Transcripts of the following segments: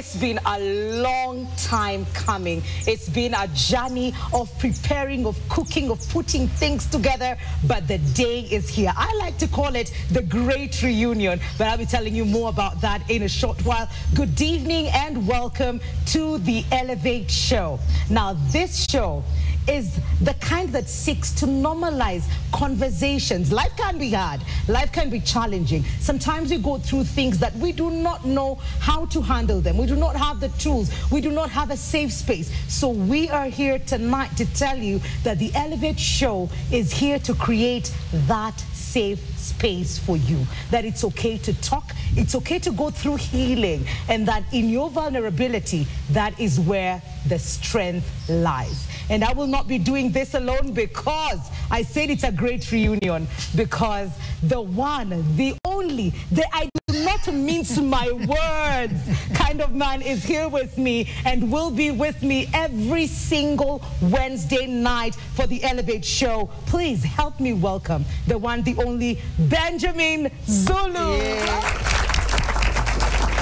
It's been a long time coming. It's been a journey of preparing, of cooking, of putting things together, but the day is here. I like to call it the Great Reunion, but I'll be telling you more about that in a short while. Good evening and welcome to the Elevate Show. Now, this show is the kind that seeks to normalize conversations. Life can be hard. Life can be challenging. Sometimes we go through things that we do not know how to handle them. We do not have the tools. We do not have a safe space. So we are here tonight to tell you that the Elevate Show is here to create that safe space for you. That it's okay to talk, it's okay to go through healing, and that in your vulnerability, that is where the strength lies. And I will not be doing this alone, because I said it's a great reunion, because the one, the only, I do not mince my words kind of man is here with me and will be with me every single Wednesday night for the Elevate Show. Please help me welcome the one, the only, Benjamin Zulu. Yeah.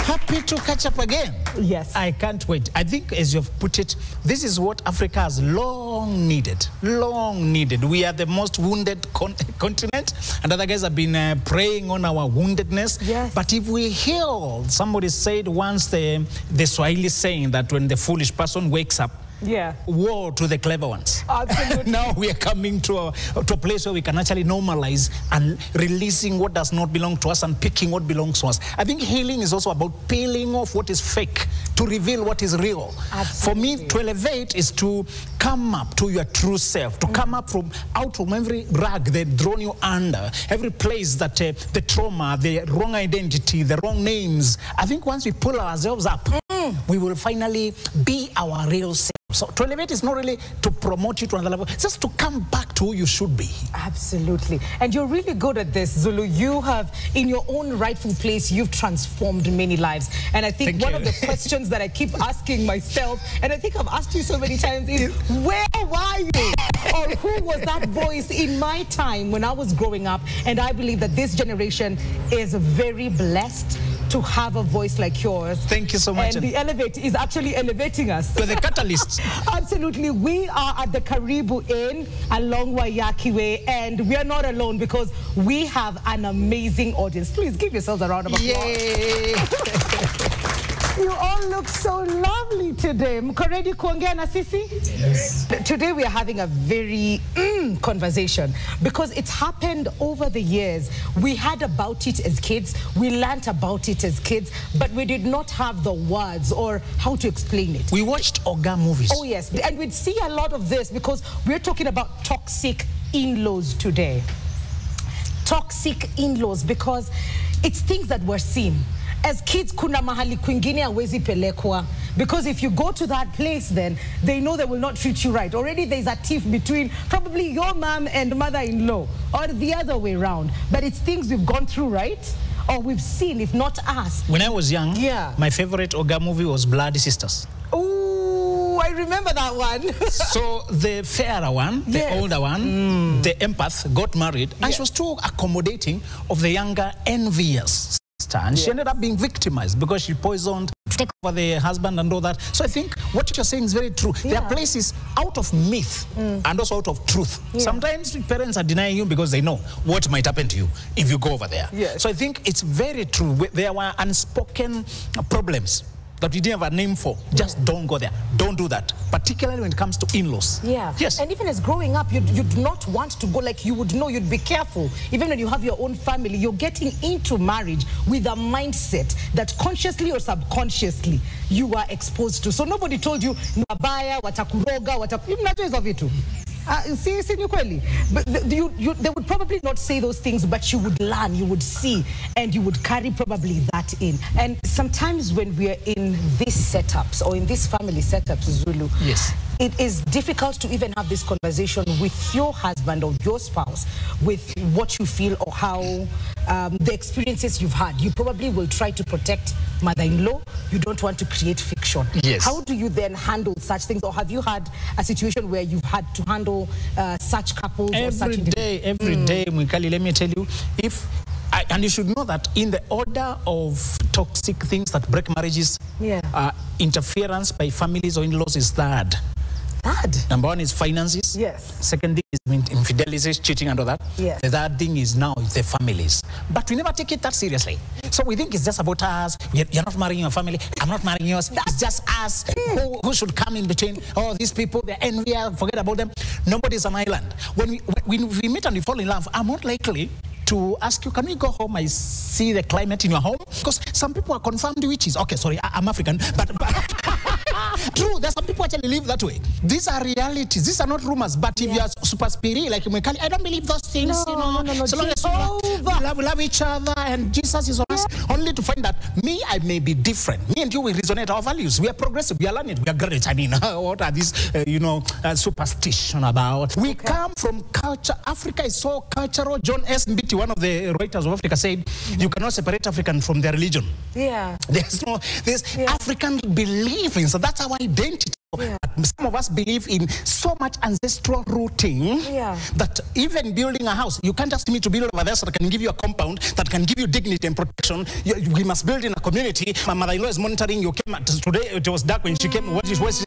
Happy to catch up again. Yes. I can't wait. I think, as you've put it, this is what Africa has long needed. Long needed. We are the most wounded continent, and other guys have been preying on our woundedness. Yes. But if we heal, somebody said once, the Swahili saying that when the foolish person wakes up, yeah, woe to the clever ones. Absolutely. Now we are coming to a place where we can actually normalize and releasing what does not belong to us and picking what belongs to us. I think healing is also about peeling off what is fake to reveal what is real. Absolutely. For me, to elevate is to come up to your true self, to come up out from every rag they've drawn you under, every place that the trauma, the wrong identity, the wrong names. I think once we pull ourselves up, we will finally be our real self. So to elevate is not really to promote you to another level, it's just to come back to who you should be. Absolutely. And you're really good at this, Zulu. You have, in your own rightful place, you've transformed many lives. And I think one of the questions that I keep asking myself, and I think I've asked you so many times, is where were you? Or who was that voice in my time when I was growing up? And I believe that this generation is very blessed to have a voice like yours. Thank you so much. And the Elevate is actually elevating us. To the catalyst. Absolutely. We are at the Karibu Inn along Wayaki Way, and we are not alone because we have an amazing audience. Please give yourselves a round of applause. Yay. You all look so lovely today. Mko ready kuongea na sisi? Yes. Today we are having a very conversation because it's happened over the years. We heard about it as kids, we learnt about it as kids, but we did not have the words or how to explain it. We watched Oga movies. Oh yes, and we'd see a lot of this because we're talking about toxic in-laws today. Toxic in-laws, because it's things that we're seeing. As kids, kuna mahali kwingine hawezi pelekwa. Because if you go to that place, then they know they will not treat you right. Already there's a tiff between probably your mom and mother-in-law, or the other way around. But it's things we've gone through, right? Or we've seen, if not us. When I was young, my favorite Oga movie was Blood Sisters. Oh, I remember that one. So the fairer one, the older one, the empath, got married, and she was too accommodating of the younger, envious. And she ended up being victimized because she poisoned, take over the husband and all that. So I think what you're saying is very true. There are places out of myth and also out of truth. Sometimes parents are denying you because they know what might happen to you if you go over there. So I think it's very true. There were unspoken problems that we didn't have a name for. Just don't go there. Don't do that. Particularly when it comes to in-laws. Yes. And even as growing up, you'd not want to go, like you would know, you'd be careful. Even when you have your own family, you're getting into marriage with a mindset that consciously or subconsciously you are exposed to. So nobody told you, Nabaya, watakuroga, watakuroga. But they would probably not say those things, but you would learn, you would see, and you would carry probably that in. And sometimes when we are in these setups or in these family setups, Zulu, it is difficult to even have this conversation with your husband or your spouse with what you feel or how the experiences you've had. You probably will try to protect mother-in-law. You don't want to create fiction. How do you then handle such things? Or have you had a situation where you've had to handle such couples? Every day, Mwikali, let me tell you, and you should know that in the order of toxic things that break marriages. Yeah. Interference by families or in-laws is third. Third? Number one is finances. Yes. Second thing is infidelity, cheating and all that. Yes. The third thing is now the families. But we never take it that seriously. So we think it's just about us. You're not marrying your family. I'm not marrying yours. It's just us. Who should come in between? Oh, these people, they're envious. Forget about them. Nobody's an island. When we meet and we fall in love, I'm not likely to ask you, can we go home? I see the climate in your home. Because some people are confirmed witches. Okay, sorry, I'm African. But true, there's some people actually live that way. These are realities. These are not rumors. But if you are super spirit, like Mwikali, I don't believe those things. No. So long as we love each other and Jesus is on us, only to find that I may be different. Me and you will resonate our values. We are progressive. We are learning. We are great. I mean, what are these, superstition about? We come from culture. Africa is so cultural. John S. Mbiti, one of the writers of Africa, said, you cannot separate African from their religion. Yeah. There's African belief in, so that's our identity. Yeah. Some of us believe in so much ancestral rooting that even building a house, you can't ask me to build over there so that can give you a compound that can give you dignity and protection. We must build in a community. My mother-in-law is monitoring. You came today, it was dark when she came. What she was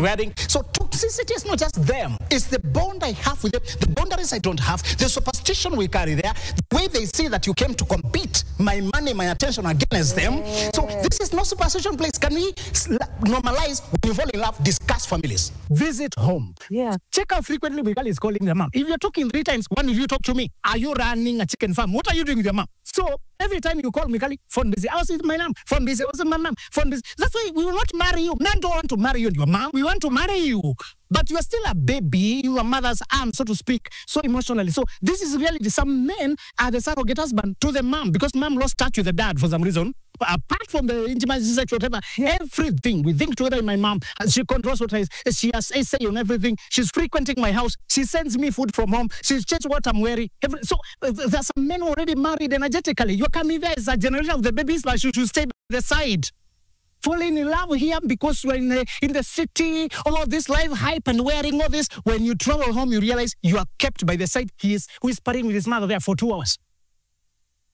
wearing? So toxicity is not just them. It's the bond I have with them, the boundaries I don't have, the superstition we carry there, the way they see that you came to compete, my money, my attention against them. So this is no superstition place. Can we normalize when you fall in love? Discuss families. Visit home. Yeah. Check how frequently Mwikali is calling the mom. If you're talking 3 times, one of you talk to me. Are you running a chicken farm? What are you doing with your mom? So every time you call Mwikali, phone busy. I was with my mom. Phone busy. I was with my mom. Phone busy. That's why we will not marry you. Men don't want to marry you and your mom. We want to marry you. But you are still a baby, your mother's arm, so to speak, so emotionally. So this is reality. Some men are the surrogate husband to the mom because mom lost touch with the dad for some reason. Apart from the intimacy, sex, whatever, everything we think together in my mom, she controls what she has a say on everything. She's frequenting my house. She sends me food from home. She's changed what I'm wearing. So there's some men already married energetically. You're coming there as a generation of the babies, but you should stay by the side. Falling in love here because we're in the city, all of this life hype and wearing all this. When you travel home, you realize you are kept by the side. He is whispering with his mother there for 2 hours.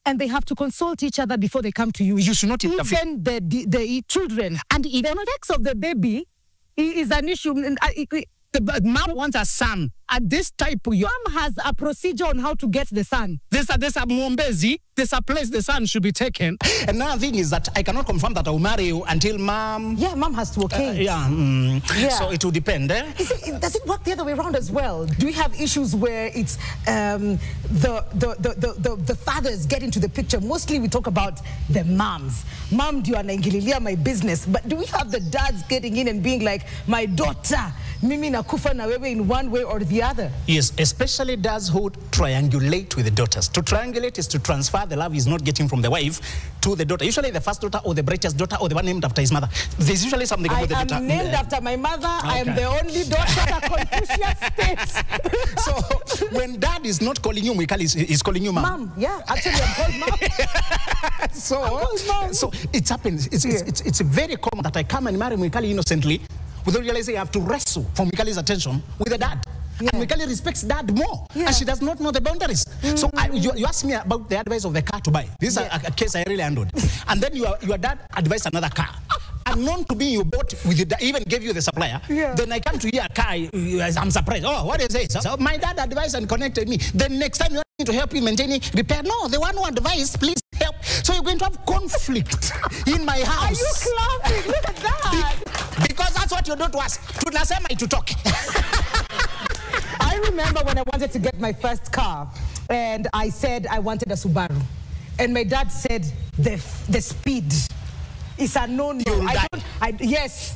And they have to consult each other before they come to you. You should not interfere. Even the children. And even the sex of the baby is an issue. The mom wants a son. At this type, your mom has a procedure on how to get the son. There's a Mwombezi. There's a place the son should be taken. Another thing is that I cannot confirm that I will marry you until mom... Yeah, mom has to okay. So it will depend. Does it work the other way around as well? Do we have issues where it's the fathers get into the picture? Mostly we talk about the moms. Mom, do you anaingililia my business? But do we have the dads getting in and being like, my daughter, mimi nakufa na wewe in one way or the other? Yes, especially dads who triangulate with the daughters. To triangulate is to transfer the love he's not getting from the wife to the daughter. Usually the first daughter or the brightest daughter or the one named after his mother. There's usually something about the daughter. I am named after my mother. Okay. I am the only daughter that Confucius states. So when dad is not calling you Mwikali, he's calling you mom. Mom, yeah. Actually, I'm called mom. So it happens. It's very common that I come and marry Mwikali innocently without realizing I have to wrestle for Mwikali's attention with the dad. Yeah. And Mwikali respects dad more, and she does not know the boundaries. So you asked me about the advice of the car to buy. This is a case I really handled. And then your dad advised another car. Unknown to me, you bought with the, even gave you the supplier. Yeah. Then I come to hear a car, I'm surprised. Oh, what is this? So my dad advised and connected me. Then next time you want me to help you maintain it, repair. No, the one who advised, please help. So you're going to have conflict in my house. Are you clapping? Look at that. Because that's what you do to us. To talk. I remember when I wanted to get my first car, and I said I wanted a Subaru. And my dad said, the speed is a no-no. Yes.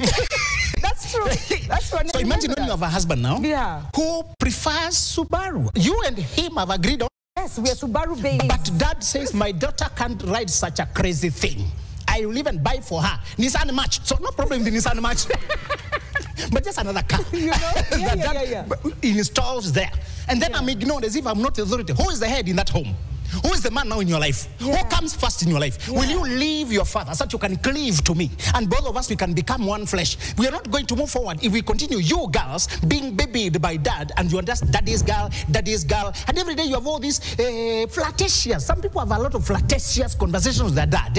That's true. That's what. So imagine when you have a husband now who prefers Subaru. You and him have agreed on. Yes, we are Subaru babies. But dad says, my daughter can't ride such a crazy thing. I will even buy for her Nissan Match. So no problem with the Nissan Match. But just another car. You know? That installs there. And then I'm ignored as if I'm not the authority. Who is the head in that home? Who is the man now in your life? Yeah. Who comes first in your life? Yeah. Will you leave your father so that you can cleave to me? And both of us, we can become one flesh. We are not going to move forward if we continue, you girls, being babied by dad, and you are just daddy's girl, and every day you have all these flirtatious. Some people have a lot of flirtatious conversations with their dad.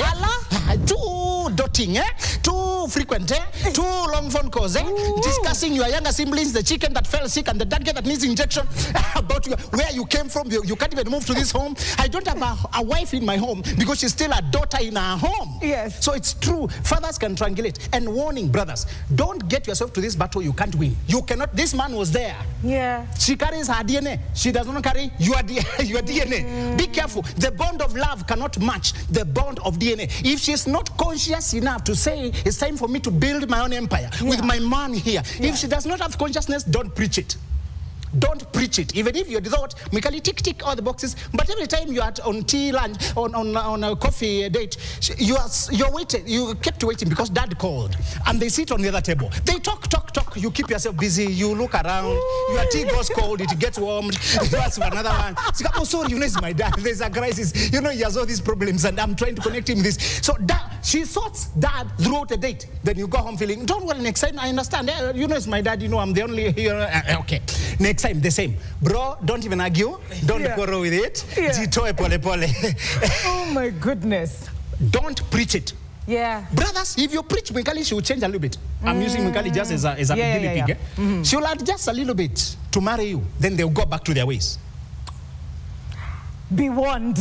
Too doting, too frequent, too long phone calls, discussing your younger siblings, the chicken that fell sick and the dad that needs injection, about where you came from. You can't even move to this home. I don't have a wife in my home because she's still a daughter in her home. Yes. So it's true. Fathers can triangulate. And warning, brothers, don't get yourself to this battle you can't win. You cannot. This man was there. Yeah. She carries her DNA. She does not carry your DNA. Be careful. The bond of love cannot match the bond of DNA. If she's not conscious enough to say, it's time for me to build my own empire with my man here. If she does not have consciousness, don't preach it. Don't preach it. Even if you thought, Mwikali, tick all the boxes, but every time you are on tea lunch, on a coffee date, you're waiting. You kept waiting because dad called, and they sit on the other table. They talk. You keep yourself busy. You look around. Your tea goes cold. It gets warmed. You ask for another one. Oh, sorry, you know it's my dad. There's a crisis. You know he has all these problems, and I'm trying to connect him with this. So she sorts dad throughout the date. Then you go home feeling, don't worry, next time I understand. You know it's my dad. You know I'm the only here. Okay. Next time, the same. Bro, don't even argue. Don't quarrel with it. Jitoe pole pole. Oh my goodness. Don't preach it. Yeah. Brothers, if you preach Mwikali, she will change a little bit. I'm using Mwikali just as a guinea pig. She will adjust a little bit to marry you. Then they'll go back to their ways. Be warned,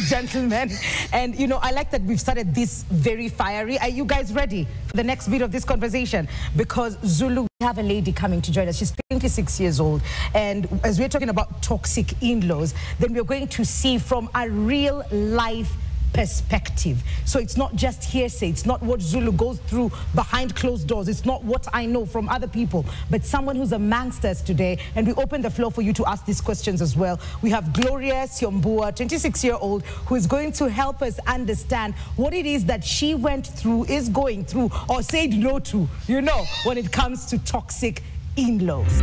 gentlemen. And, you know, I like that we've started this very fiery. Are you guys ready for the next bit of this conversation? Because Zulu, we have a lady coming to join us. She's 26 years old. And as we're talking about toxic in-laws, then we're going to see from a real life perspective. So it's not just hearsay. It's not what Zulu goes through behind closed doors. It's not what I know from other people, but someone who's amongst us today. And we open the floor for you to ask these questions as well. We have Gloria Siombua, 26-year-old, who is going to help us understand what it is that she went through, is going through, or said no to, you know, when it comes to toxic in-laws.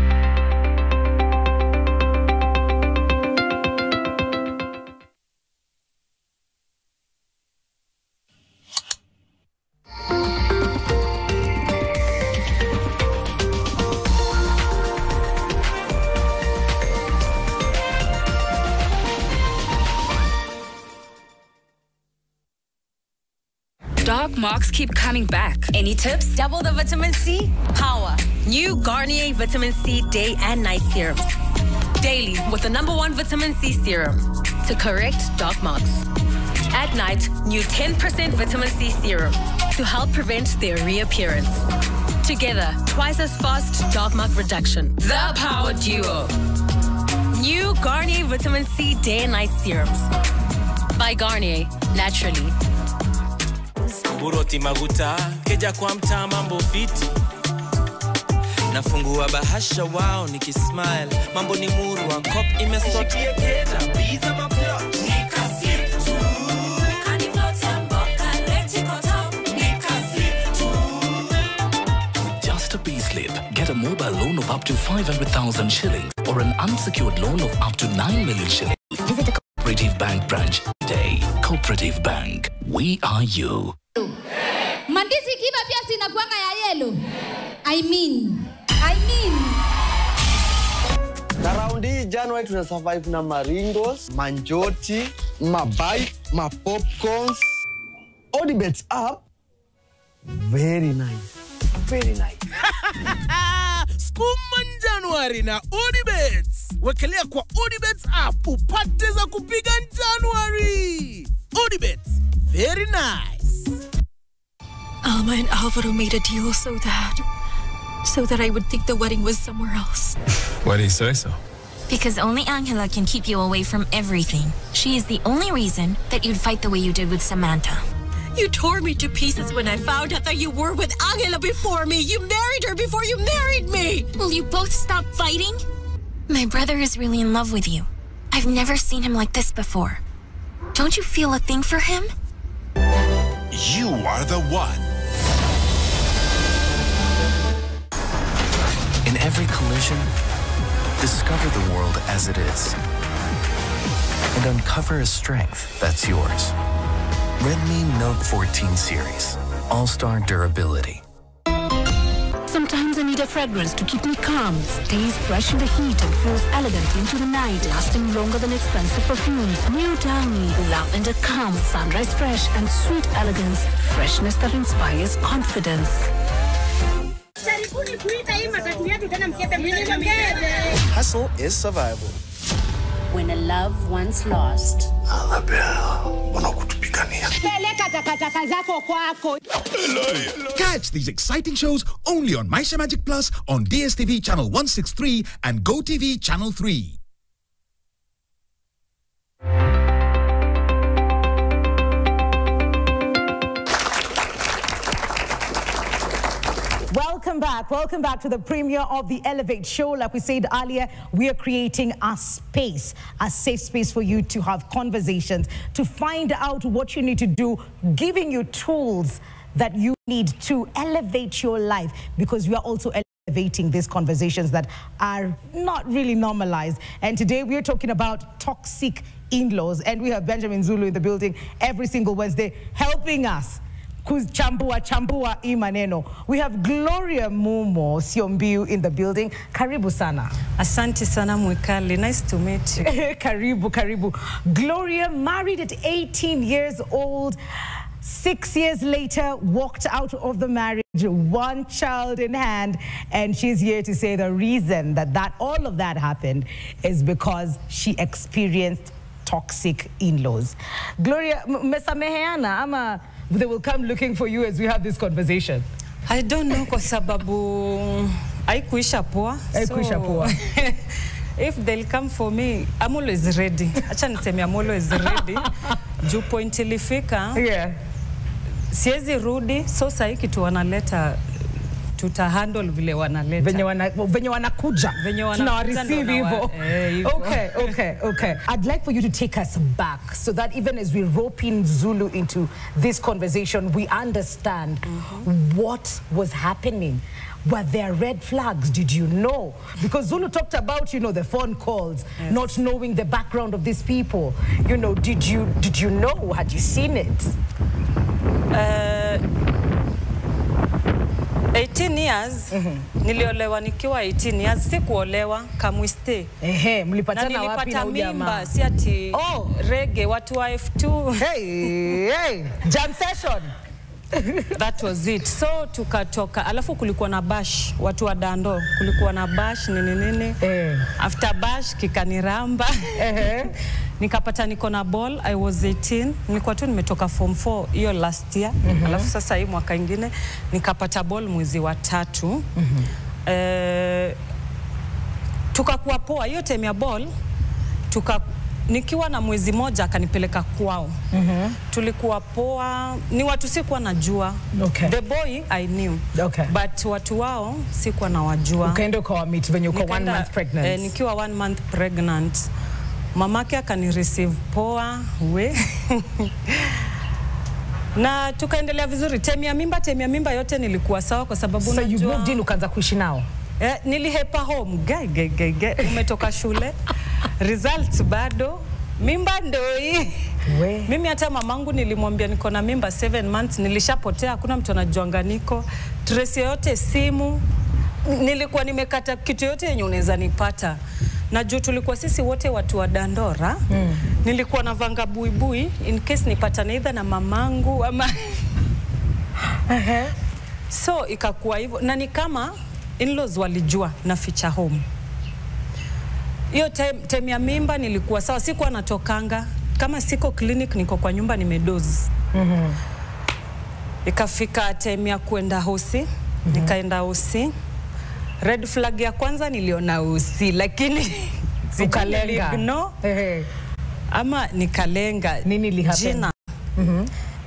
Dark marks keep coming back. Any tips? Double the vitamin C power. New Garnier Vitamin C Day and Night Serums. Daily with the #1 vitamin C serum to correct dark marks. At night, new 10% vitamin C serum to help prevent their reappearance. Together, twice as fast dark mark reduction. The power duo. New Garnier Vitamin C Day and Night Serums. By Garnier, naturally. Buroti maguta, keja kwa mtaa mambo fiti. Nafungua bahasha wao nikismile. Mambo ni murwa, kop imesota. Biza maplot, nikasip tu. Kaniflota mboka, reti koto, nikasip tu. With just a payslip, get a mobile loan of up to 500,000 shillings or an unsecured loan of up to 9 million shillings. Visit a Cooperative Bank branch today. Cooperative Bank, we are you. Mandizi kiba pia sinakuanga ya yellow. I mean. Na raundi January tuna survive na maringos, manjoti, mabai, popcorns. All the bets up. Very nice. Very nice. Skuman January na Odibets. Wekelea kwa Odibets app upate za kupiga January. Odibets, very nice. Alma and Alvaro made a deal so that I would think the wedding was somewhere else. Why do you say so? Because only Angela can keep you away from everything. She is the only reason that you'd fight the way you did with Samantha. You tore me to pieces when I found out that you were with Angela before me. You married her before you married me. Will you both stop fighting? My brother is really in love with you. I've never seen him like this before. Don't you feel a thing for him? You are the one. In every collision, discover the world as it is. and uncover a strength that's yours. Redmi Note 14 series. All-star durability. Sometimes I need a fragrance to keep me calm, stays fresh in the heat and feels elegant into the night, lasting longer than expensive perfumes. New Downy, lavender calm, sunrise fresh and sweet elegance, freshness that inspires confidence. Hustle is survival. When a love once lost. Catch these exciting shows only on Maisha Magic Plus on DSTV channel 163 and GoTV channel 3. Welcome back to the premiere of the Elevate show. Like we said earlier, we are creating a space, a safe space for you to have conversations, to find out what you need to do, giving you tools that you need to elevate your life, because we are also elevating these conversations that are not really normalized. And today we are talking about toxic in-laws, and we have Benjamin Zulu in the building every single Wednesday helping us chambua imaneno. We have Gloria Mumo Siombiu in the building. Karibu sana. Asante sana Mwikali. Nice to meet you. Karibu. Gloria, married at 18 years old. 6 years later, walked out of the marriage, one child in hand, and she's here to say the reason that all of that happened is because she experienced toxic in-laws. Gloria, mesameheana ama they will come looking for you as we have this conversation? I don't know, kwa sababu haikuisha poa. If they'll come for me, I'm always ready. Acha niseme I'm always ready. Juu point ilifika. Yeah. Siwezi rudi, so sahi kitu wanaleta tuta handle vile wanaleta. Venye wanakuja. Tuna receive hivyo. Okay. I'd like for you to take us back so that even as we rope in Zulu into this conversation, we understand what was happening. Were there red flags? Did you know? Because Zulu talked about, the phone calls, not knowing the background of these people. Did you know? Had you seen it? 18 years, niliolewa nikiwa 18 years, sikuolewa, kamwiste. Mlipatana wapi na mimba, si ati reggae, watu wa F2. Hey, jam session. That was it. So tukatoka, alafu kulikuwa na bash, watu wa dando, kulikuwa na bash, nini. After bash, kikaniramba. Nikapata niko na ball, I was 18. Nilikuwa tu nimetoka form 4 hiyo last year. Alafu sasa hii mwaka ingine nikapata ball mwezi wa 3. Tukakuwa poa hiyo time ya ball. Nikiwa na mwezi moja akanipeleka kwao. Tulikuwa poa, ni watu sikuwa najua. The boy I knew. But watu wao sikuwa nawajua. Ukaenda kwa meet when you were 1 month pregnant. Nikiwa 1 month pregnant. Mamake akani-receive poa, na tukaendelea vizuri. Temia mimba yote nilikuwa sawa kwa sababu so you moved in ukaanza kuishi nao? Nilihepa home, umetoka shule, results bado, mimba ndoi. Mimi hata mamangu nilimwambia niko na mimba 7 months, nilishapotea, hakuna mtu anajuanga niko. Trace yote simu, nilikuwa nimekata kitu yote yenye unaweza nipata. Na juu tulikuwa sisi wote watu wa Dandora, nilikuwa na vanga buibui in case nipatane either na mamangu ama so ikakuwa hivyo, na ni kama in-laws walijua na ficha home. Hiyo time ya mimba nilikuwa sawa, sikuwa natokanga, kama siko clinic niko kwa nyumba nimedoze. Ikafika time ya kuenda hosi, nikaenda hosi. Red flag ya kwanza niliona usi, lakini ukalenga. Ama nikalenga. Nini lihappen?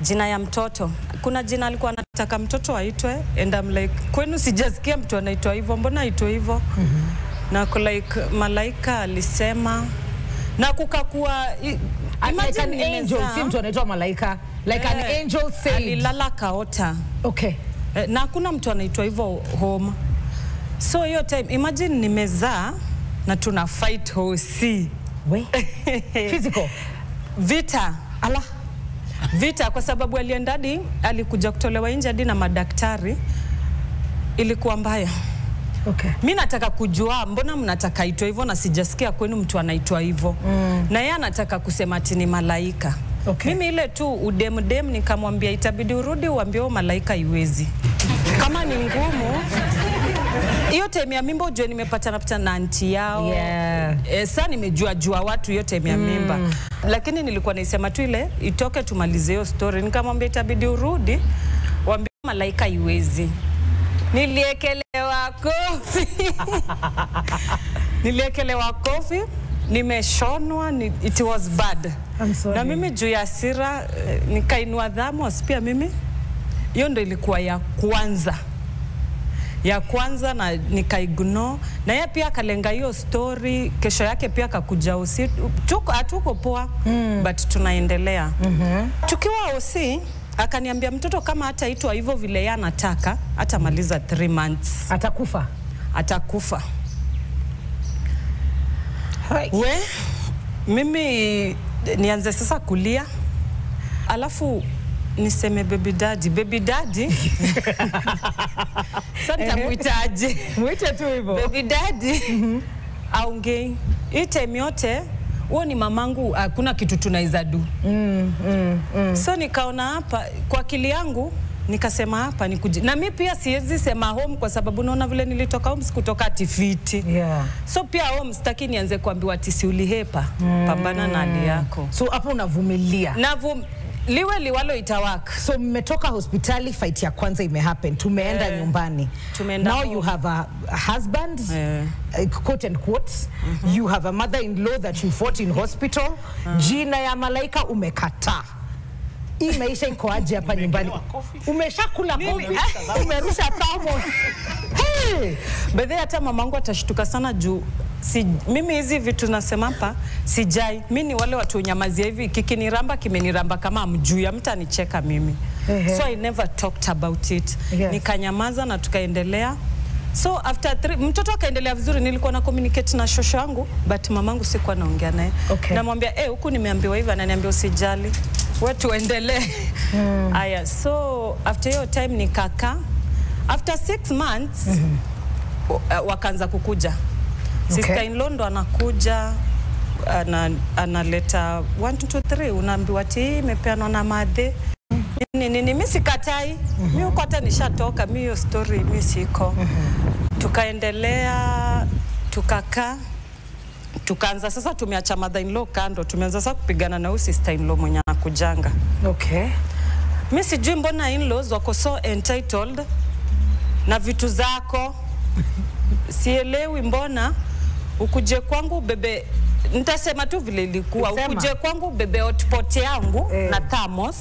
Jina ya mtoto. Kuna jina alikuwa anataka mtoto aitwe, and I'm like, kwenu sijasikia mtu anaitwa hivyo, mbona aitwe hivyo? Na like malaika alisema, na kukakuwa like an angel, si mtu anaitwa malaika. Like an angel said. Alilala kaota. Okay. Na kuna mtu anaitwa hivyo home. So hiyo time, imagine nimezaa na tuna fight hosi. We. Physical. Vita. Ala. Vita kwa sababu aliendadi alikuja kutolewa nje hadi na madaktari. Ilikuwa mbaya. Okay. Mimi nataka kujua mbona mnataka itwa hivyo na sijasikia kwenu mtu anaitwa hivyo. Na yeye anataka kusema ati ni malaika. Okay. Mimi ile tu udem nikamwambia itabidi urudi uambie malaika iwezi. Kama ni ngumu hiyo time ya mimba ujue nimepata na aunti yao. Yeah. Sasa nimejua watu hiyo time ya mimba. Lakini nilikuwa naisema tu ile itoke tumalize hiyo story. Nikamwambia itabidi urudi uambie malaika iwezi. Niliekelewa kofi. Niliekelewa kofi. Nimeshonwa, it was bad. Na mimi juu ya hasira nikainua dhamos pia mimi. Hiyo ndio ilikuwa ya kwanza na nikaignore. Na yeye pia akalenga hiyo story. Kesho yake pia akakuja usiku. Hatuko poa but tunaendelea. Tukiwa OC akaniambia mtoto kama hataitwa hivyo vile yeye anataka atamaliza 3 months. Atakufa. We, mimi nianze sasa kulia. Alafu niseme baby daddy. Sasa nitamuitaje? Muite tu hivyo. Baby daddy. Aongei. Hii time yote huo ni mamangu, hakuna kitu tunaweza do. So nikaona hapa kwa akili yangu nikasema hapa nikuje. Na mimi pia siwezi sema home kwa sababu naona vile nilitoka home sikutoka atifiti. Yeah. So pia home sitaki nianze kuambiwa ati si ulihepa. Pambana na hali yako. So hapo unavumilia. Liwe liwalo itawaka. So mmetoka hospitali, fight ya kwanza imehappen. Tumeenda nyumbani. Tumeenda now home. You have a husband, quote and quote. You have a mother-in-law that you fought in hospital. Jina ya malaika umekataa. Hii maisha iko aje hapa nyumbani? Umeshakula kofi, umerusha thermos. Hey! Bedhe hata mamangu atashtuka sana juu mimi hizi vitu nasema hapa sijai. Mimi ni wale watu unyamazia hivi kikiniramba kimeniramba kama mjuu ya mtu anicheka mimi. So I never talked about it. Nikanyamaza na tukaendelea. So after 3 mtoto akaendelea vizuri, nilikuwa na communicate na shosho yangu but mamangu sikuwa naongea naye. Namwambia huku nimeambiwa hivi, ananiambia usijali. Wewe tuendelee. Aya, so after your time nikaka. After 6 months wakaanza kukuja. Sister-in-law ndo anakuja analeta 1 2 3 unaambiwa ati imepeanwa na madhe. Mimi sikatai. Mimi uko hata nishatoka, mimi hiyo story mimi siko. Tukaendelea tukakaa. Tukaanza sasa tumeacha mother-in-law kando, tumeanza sasa kupigana na huyu sister-in-law mwenye anakujanga. Mimi sijui mbona in-laws wako so entitled na vitu zako. Sielewi mbona ukuje kwangu bebe, nitasema tu vile ilikuwa. Ukuje kwangu bebe hotpot yangu na thermos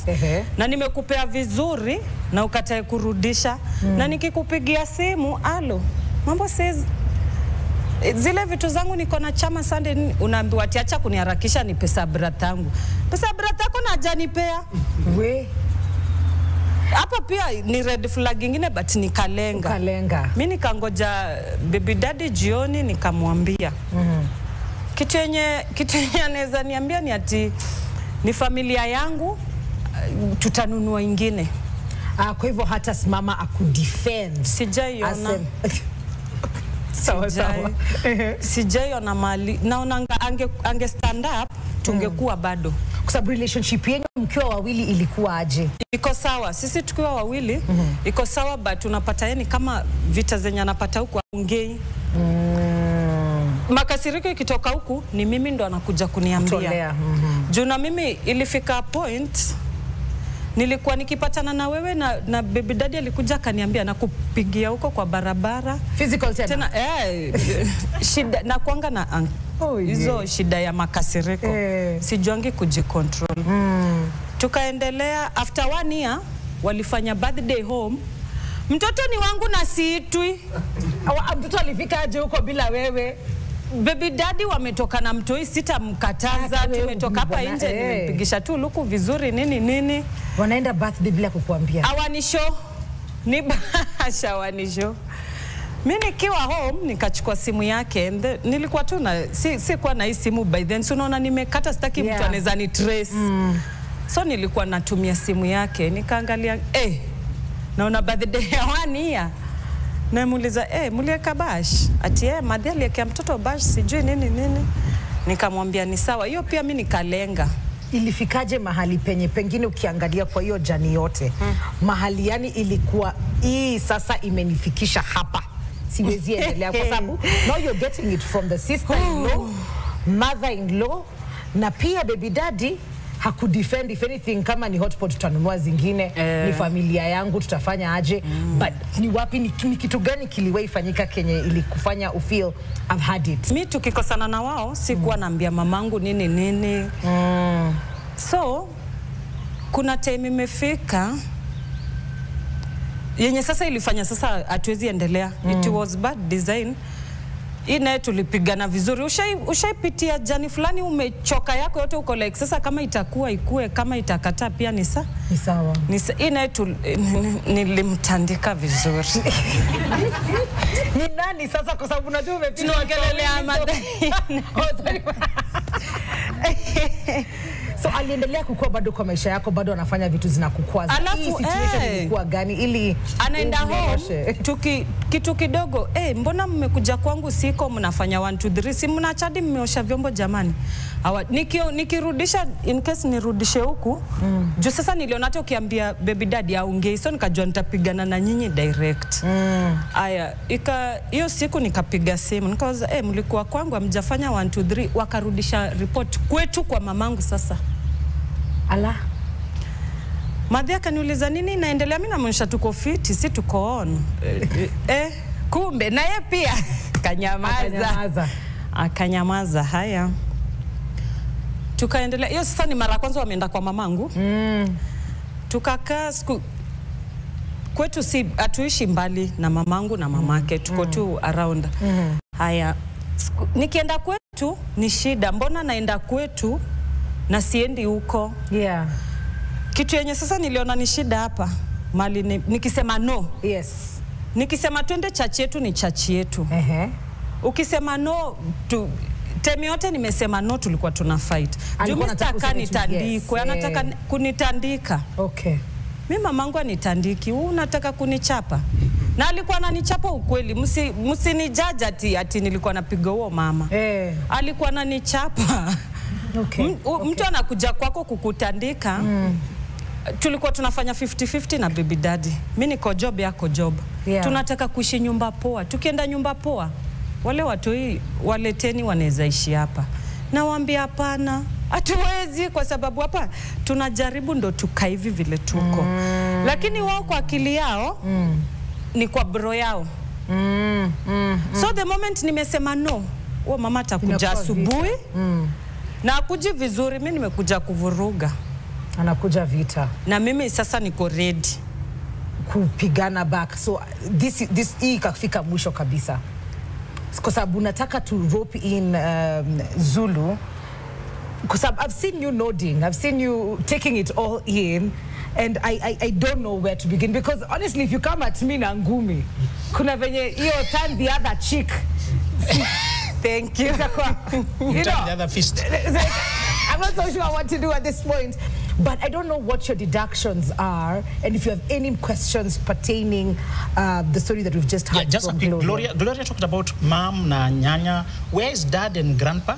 na nimekupea vizuri na ukatae kurudisha na nikikupigia simu alo mambo says zile vitu zangu niko na chama Sunday, unaambiwa ati acha kuniharakisha ni pesa bratangu. Pesa bratako na hajanipea. Hapa pia ni red flag ingine but nikalenga. Mimi nikangoja baby daddy jioni nikamwambia. Kitu yenye anaweza niambia ni ati ni familia yangu tutanunua ingine. Kwa hivyo hata simama akudefend. Sijaiona. Sijaiona mali. Naona ange stand up tungekuwa bado. Kwa sababu relationship yenu mkiwa wawili ilikuwa aje? Iko sawa. Sisi tukiwa wawili iko sawa but unapata yani kama vita zenye anapata huku aongei. Makasiriko ikitoka huku ni mimi ndo anakuja kuniambia. Juu na mimi ilifika point nilikuwa nikipatana na wewe na baby daddy alikuja kaniambia na kupigia huko kwa barabara. Physical tena? Shida na kuanga na hizo shida ya makasiriko. Sijuangi kujicontrol. Tukaendelea after 1 year walifanya birthday home. Mtoto ni wangu na siitwi. Mtoto alifika aje huko bila wewe? Baby daddy wametoka na mtoi, sitamkataza. Tumetoka hapa nje nimempigisha tu luku vizuri nini. Wanaenda birthday bila kukuambia. Awanisho. Ni basha wanisho. Mimi nikiwa home nikachukua simu yake, nilikuwa tu na si kwa na hii simu by then, so unaona nimekata, sitaki mtu anaweza ni trace. So nilikuwa natumia simu yake, nikaangalia naona birthday ya 1 year. Na muuliza mulieka bash? Ati Madhi aliekea mtoto bash sijui nini. Nikamwambia ni sawa. Hiyo pia mimi nikalenga. Ilifikaje mahali penye pengine ukiangalia kwa hiyo jani yote? Mahali yani ilikuwa hii sasa imenifikisha hapa. Siwezi endelea kwa sababu now you're getting it from the sister-in-law, mother-in-law, na pia baby daddy hakudefend if anything, kama ni hotpot tutanunua zingine, ni familia yangu tutafanya aje, but ni wapi ni kitu gani kiliwahi fanyika kenye ilikufanya ufeel I've had it? Mimi tukikosana na wao sikuwa naambia mamangu nini. So kuna time imefika yenye sasa ilifanya sasa hatuwezi endelea. It was bad design. Ine tulipigana vizuri. Ushaipitia jani fulani umechoka yako yote uko like sasa kama itakuwa ikue, kama itakataa pia ni sawa. Ine nilimtandika vizuri. Ni nani sasa kwa sababu unajua umepiga kelele madai. So aliendelea kukua bado kwa maisha yako, bado anafanya vitu zinakukwaza. Hii situation ilikuwa gani ili anaenda home kitu kidogo, mbona mmekuja kwangu siko mnafanya 1 2 3, si mnachadi mmeosha vyombo jamani? Nikirudisha in case nirudishe huku juu sasa niliona hata ukiambia baby daddy aongee, so nikajua nitapigana na nyinyi direct. Aya hiyo siku nikapiga simu nikawaza mlikuwa kwangu hamjafanya 1 2 3, wakarudisha report kwetu kwa mamangu. Sasa ala Madhi akaniuliza nini naendelea, mimi namuonyesha tuko fiti, si tuko on. Kumbe naye pia akanyamaza. Haya tukaendelea. Hiyo sasa ni mara ya kwanza wameenda kwa mamangu. Tukakaa kwetu, si atuishi mbali na mamangu na mamake, tuko tu around. Haya nikienda kwetu ni shida, mbona naenda kwetu na siendi huko? Kitu yenye sasa niliona ni shida hapa mali nikisema no. Nikisema twende chachi yetu ni chachi yetu. Ukisema no temi yote nimesema no, tulikuwa tuna fight. Jumistaka nitandikwe, anataka kunitandika. Mimi mamangu anitandiki, unataka kunichapa? Na alikuwa ananichapa ukweli, msinijaji ati nilikuwa napiga huo mama. Alikuwa ananichapa. Mtu anakuja kwako kukutandika. Tulikuwa tunafanya 50-50 na baby daddy. Mimi niko job yako job. Tunataka kuishi nyumba poa. Tukienda nyumba poa, wale watu hii waleteni wanaweza ishi hapa. Na waambia hapana, hatuwezi kwa sababu hapa tunajaribu ndo tukae hivi vile tuko. Lakini wao kwa akili yao ni kwa bro yao. So the moment nimesema no, mama atakuja asubuhi. Na akuji vizuri, mimi nimekuja kuvuruga. Anakuja vita. Na mimi sasa niko ready kupigana back. So this ikafika mwisho kabisa. Kwa sababu nataka to rope in Zulu. Because I've seen you nodding, I've seen you taking it all in, and I don't know where to begin. Because honestly, if you come at me na ngumi, kuna venye hiyo turn the other cheek. Thank you. You know, the other fist. I'm not so sure what to do at this point, but I don't know what your deductions are, and if you have any questions pertaining the story that we've just heard. Just a quick, Gloria talked about mom na nyanya. Where is dad and grandpa?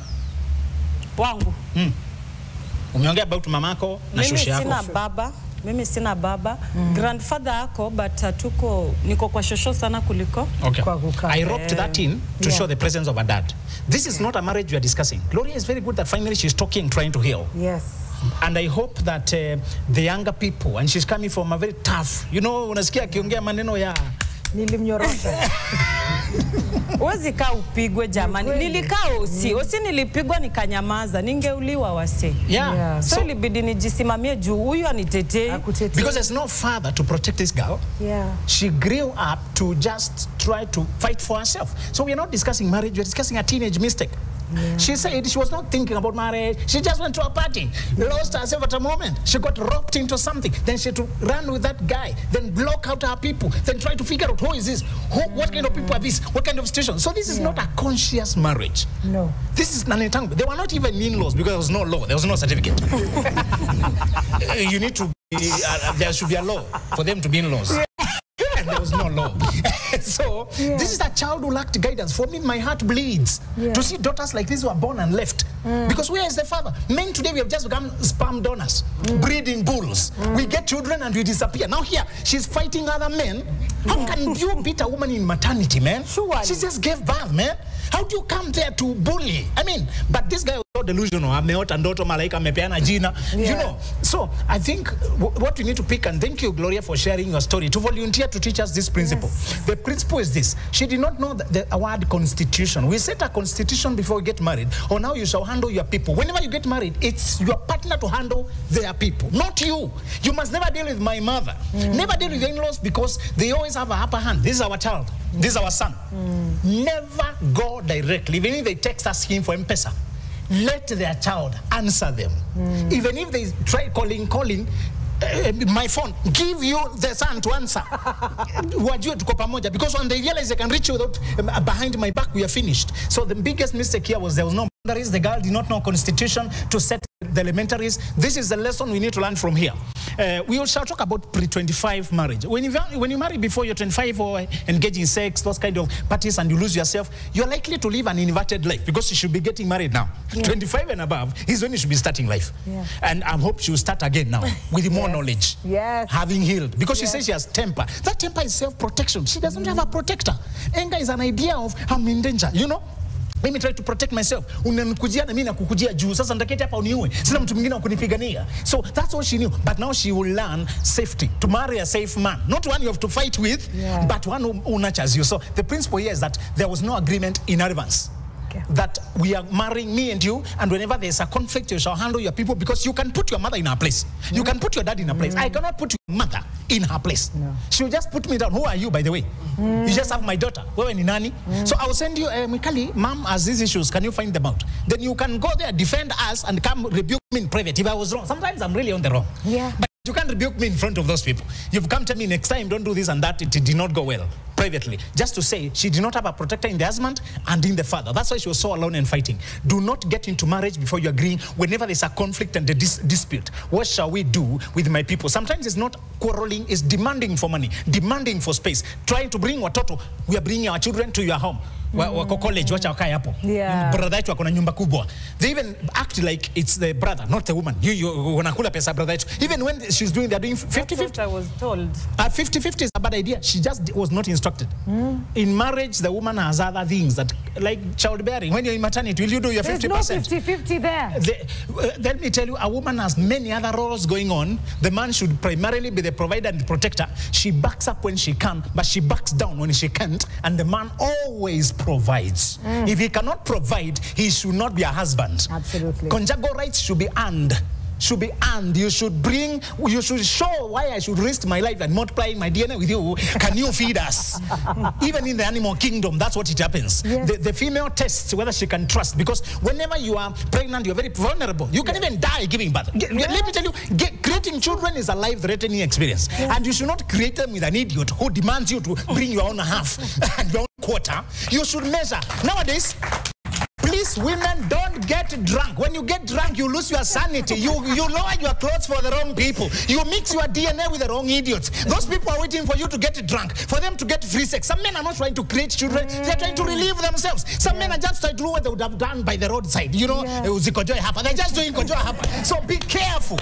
Wangu. Umeongea about mamako na shoshi yako. Mimi sina baba. Grandfather ako, but niko kwa shosho sana kuliko. I roped that in to show the presence of a dad. This is not a marriage we are discussing. Gloria is very good that finally she's talking, trying to heal. And I hope that the younger people, and she's coming from a very tough, unasikia akiongea maneno ya nilimnyorosha. Uwezi kaa upigwe jamani. Nilikaa osi nilipigwa nikanyamaza, ningeuliwa wase. So ilibidi nijisimamie juu huyu anitetei. Because there's no father to protect this girl. She grew up to just try to fight for herself. So we are not discussing marriage, we are discussing a teenage mistake. She said she was not thinking about marriage. She just went to a party, lost herself at a moment. She got roped into something. Then she had to run with that guy, then block out her people, then try to figure out who is this, what kind of people are this, what kind of situation. So this is not a conscious marriage. No. This is an entanglement. They were not even in-laws because there was no law. There was no certificate. You need to be, there should be a law for them to be in-laws. And there was no law. So this is a child who lacked guidance. For me, my heart bleeds to see daughters like this who are born and left. Because where is the father? Men today, we have just become sperm donors, breeding bulls. We get children and we disappear. Now here, she's fighting other men. How can you beat a woman in maternity, man? She just gave birth, man. How do you come there to bully? I mean, but this guy was so delusional. Ameota ndoto malaika amepeana jina. You know. So I think what we need to pick, and thank you, Gloria, for sharing your story, to volunteer to teach us this principle. The principle is this. She did not know the word constitution. We set a constitution before we get married. Or now you shall handle your people. Whenever you get married, it's your partner to handle their people, not you. You must never deal with my mother. Never deal with the in-laws because they always have a upper hand. This is our child. This is our son. Never go directly. Even if they text us him for M-Pesa, let their child answer them. Even if they try calling my phone, give you the son to answer. Because when they realize they can reach you without behind my back, we are finished. So the biggest mistake here was there was no boundaries. The girl did not know constitution to set the elementaries. This is the lesson we need to learn from here. We shall talk about pre-25 marriage. When you marry before you're 25 or engage in sex, those kind of parties, and you lose yourself, you're likely to live an inverted life because you should be getting married now. 25 and above is when you should be starting life. And I hope she'll start again now with more knowledge. Having healed. Because she says she has temper. That temper is self-protection. She doesn't have a protector. Anger is an idea of I'm in danger. You know? Let me try to protect myself. Unanikujia na mimi nakukujia juu. Sasa ndaketi hapa uniue. Sina mtu mwingine wa kunipigania. So that's all she knew. But now she will learn safety. To marry a safe man. Not one you have to fight with, but one who nurtures you. So the principle here is that there was no agreement in advance. That we are marrying me and you, and whenever there's a conflict, you shall handle your people, because you can put your mother in her place. You can put your dad in her place. I cannot put your mother in her place. She'll just put me down. Who are you, by the way? You just have my daughter. Wewe ni nani? So I'll send you, Mwikali, mom has these issues. Can you find them out? Then you can go there, defend us, and come rebuke me in private if I was wrong. Sometimes I'm really on the wrong. But you can't rebuke me in front of those people. You've come to me next time, don't do this and that. It did not go well. Privately. Just to say, she did not have a protector in the husband and in the father. That's why she was so alone and fighting. Do not get into marriage before you agree. Whenever there's a conflict and a dispute, what shall we do with my people? Sometimes it's not quarreling, it's demanding for money, demanding for space, trying to bring watoto. We are bringing our children to your home. Wako college, wacha wakae hapo. Brother yetu akona nyumba kubwa. They even act like it's the brother, not the woman. You wanakula pesa brother yetu. Even when she's doing, they're doing 50-50. I was told. 50-50 is a bad idea. She just was not instructed. In marriage, the woman has other things that, like childbearing. When you're in maternity, will you do your 50%? There's no 50-50 there. Let me tell you, a woman has many other roles going on. The man should primarily be the provider and the protector. She backs up when she can, but she backs down when she can't. And the man always provides. If he cannot provide, he should not be a husband. Absolutely. Conjugal rights should be earned. You should show why I should risk my life and multiplying my DNA with you. Can you feed us? Even in the animal kingdom, that's what it happens. The female tests whether she can trust, because whenever you are pregnant, you're very vulnerable. You can even die giving birth. Let me tell you, creating children is a life-threatening experience. And you should not create them with an idiot who demands you to bring your own half and your own quarter. You should measure. Nowadays, please, women, don't get drunk. When you get drunk, you lose your sanity. You lower your clothes for the wrong people. You mix your DNA with the wrong idiots. Those people are waiting for you to get drunk, for them to get free sex. Some men are not trying to create children. They're trying to relieve themselves. Some men are just trying to do what they would have done by the roadside. You know, they're just doing kojoa hapa. So be careful.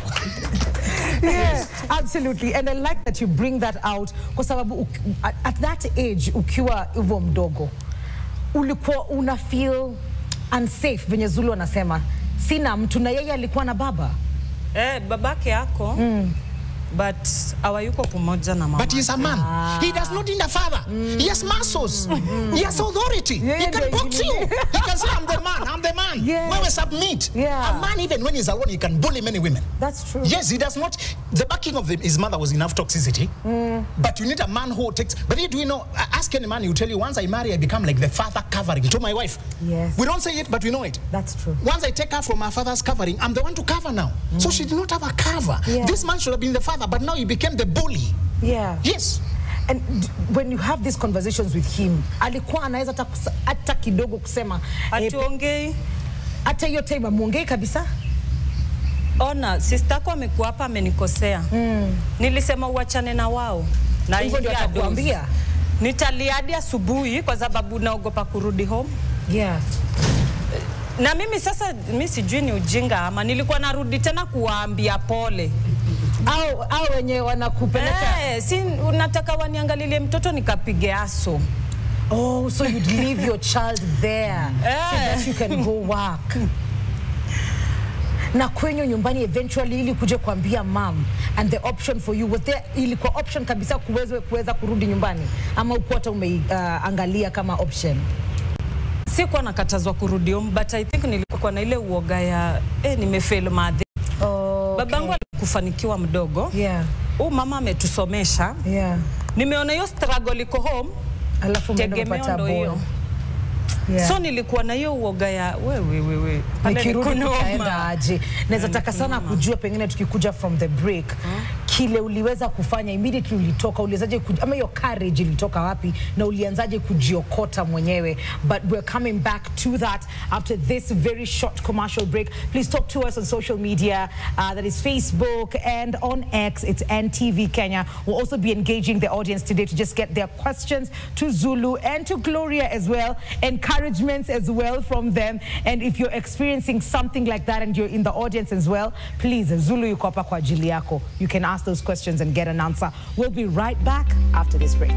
Yes, absolutely. And I like that you bring that out. Kwa sababu at that age, ukiwa hivyo mdogo, ulikuwa una feel unsafe, venye Zulu anasema. Sina mtu, na yeye alikuwa na baba. Babake yako. but hawayuko pamoja na mama. But he's a man. He does not need a father. He has muscles. He has authority. He can box you. He can say, I'm the man. I'm the man. Where we submit. A man, even when he's alone, he can bully many women. That's true. Yes, he does not. The backing of his mother was enough toxicity. But you need a man who takes. But do you know? Ask any man, he'll tell you. Once I marry, I become like the father covering to my wife. Yes. We don't say it, but we know it. That's true. Once I take her from her father's covering, I'm the one to cover now. So she did not have a cover. This man should have been the father, but now he became the bully. Yes. And when you have these conversations with him, alikuwa anaweza hata kidogo kusema atuongei. Hata hiyo time amuongei kabisa. Ona, sister yako amekuwa hapa amenikosea. Nilisema uachane na wao. Na hivyo ndio atakuambia. Nitalia hadi asubuhi kwa sababu naogopa kurudi home. Na mimi sasa, mimi sijui ni ujinga ama nilikuwa narudi tena kuwaambia pole. Au wenye wanakupeleka. Si unataka waniangalilie mtoto nikapige aso. Oh, so you'd leave your child there so that you can go work. Na kwenye nyumbani eventually ili kuje kuambia mom, and the option for you was there, ilikuwa option kabisa kuweza kurudi nyumbani ama uko hata umeangalia kama option? Sikuwa nakatazwa kurudi home, but I think nilikuwa na ile uoga ya nimefail madhe. Babangu alikufanikiwa mdogo. Mama ametusomesha. Nimeona hiyo struggle iko home. Alafu tegemeo ndo hiyo. So nilikuwa na hiyo uoga ya wewe nikirudi kutaenda aje. Naweza taka sana kujua pengine tukikuja from the break kile uliweza kufanya immediately ulitoka, uliwezaje ama your courage ilitoka wapi na ulianzaje kujiokota mwenyewe. But we're coming back to that after this very short commercial break. Please talk to us on social media, that is Facebook, and on X it's NTV Kenya. We'll also be engaging the audience today to just get their questions to Zulu and to Gloria as well, encouragements as well from them. And if you're experiencing something like that and you're in the audience as well, please, Zulu yuko hapa kwa ajili yako. You can ask those questions and get an answer. We'll be right back after this break.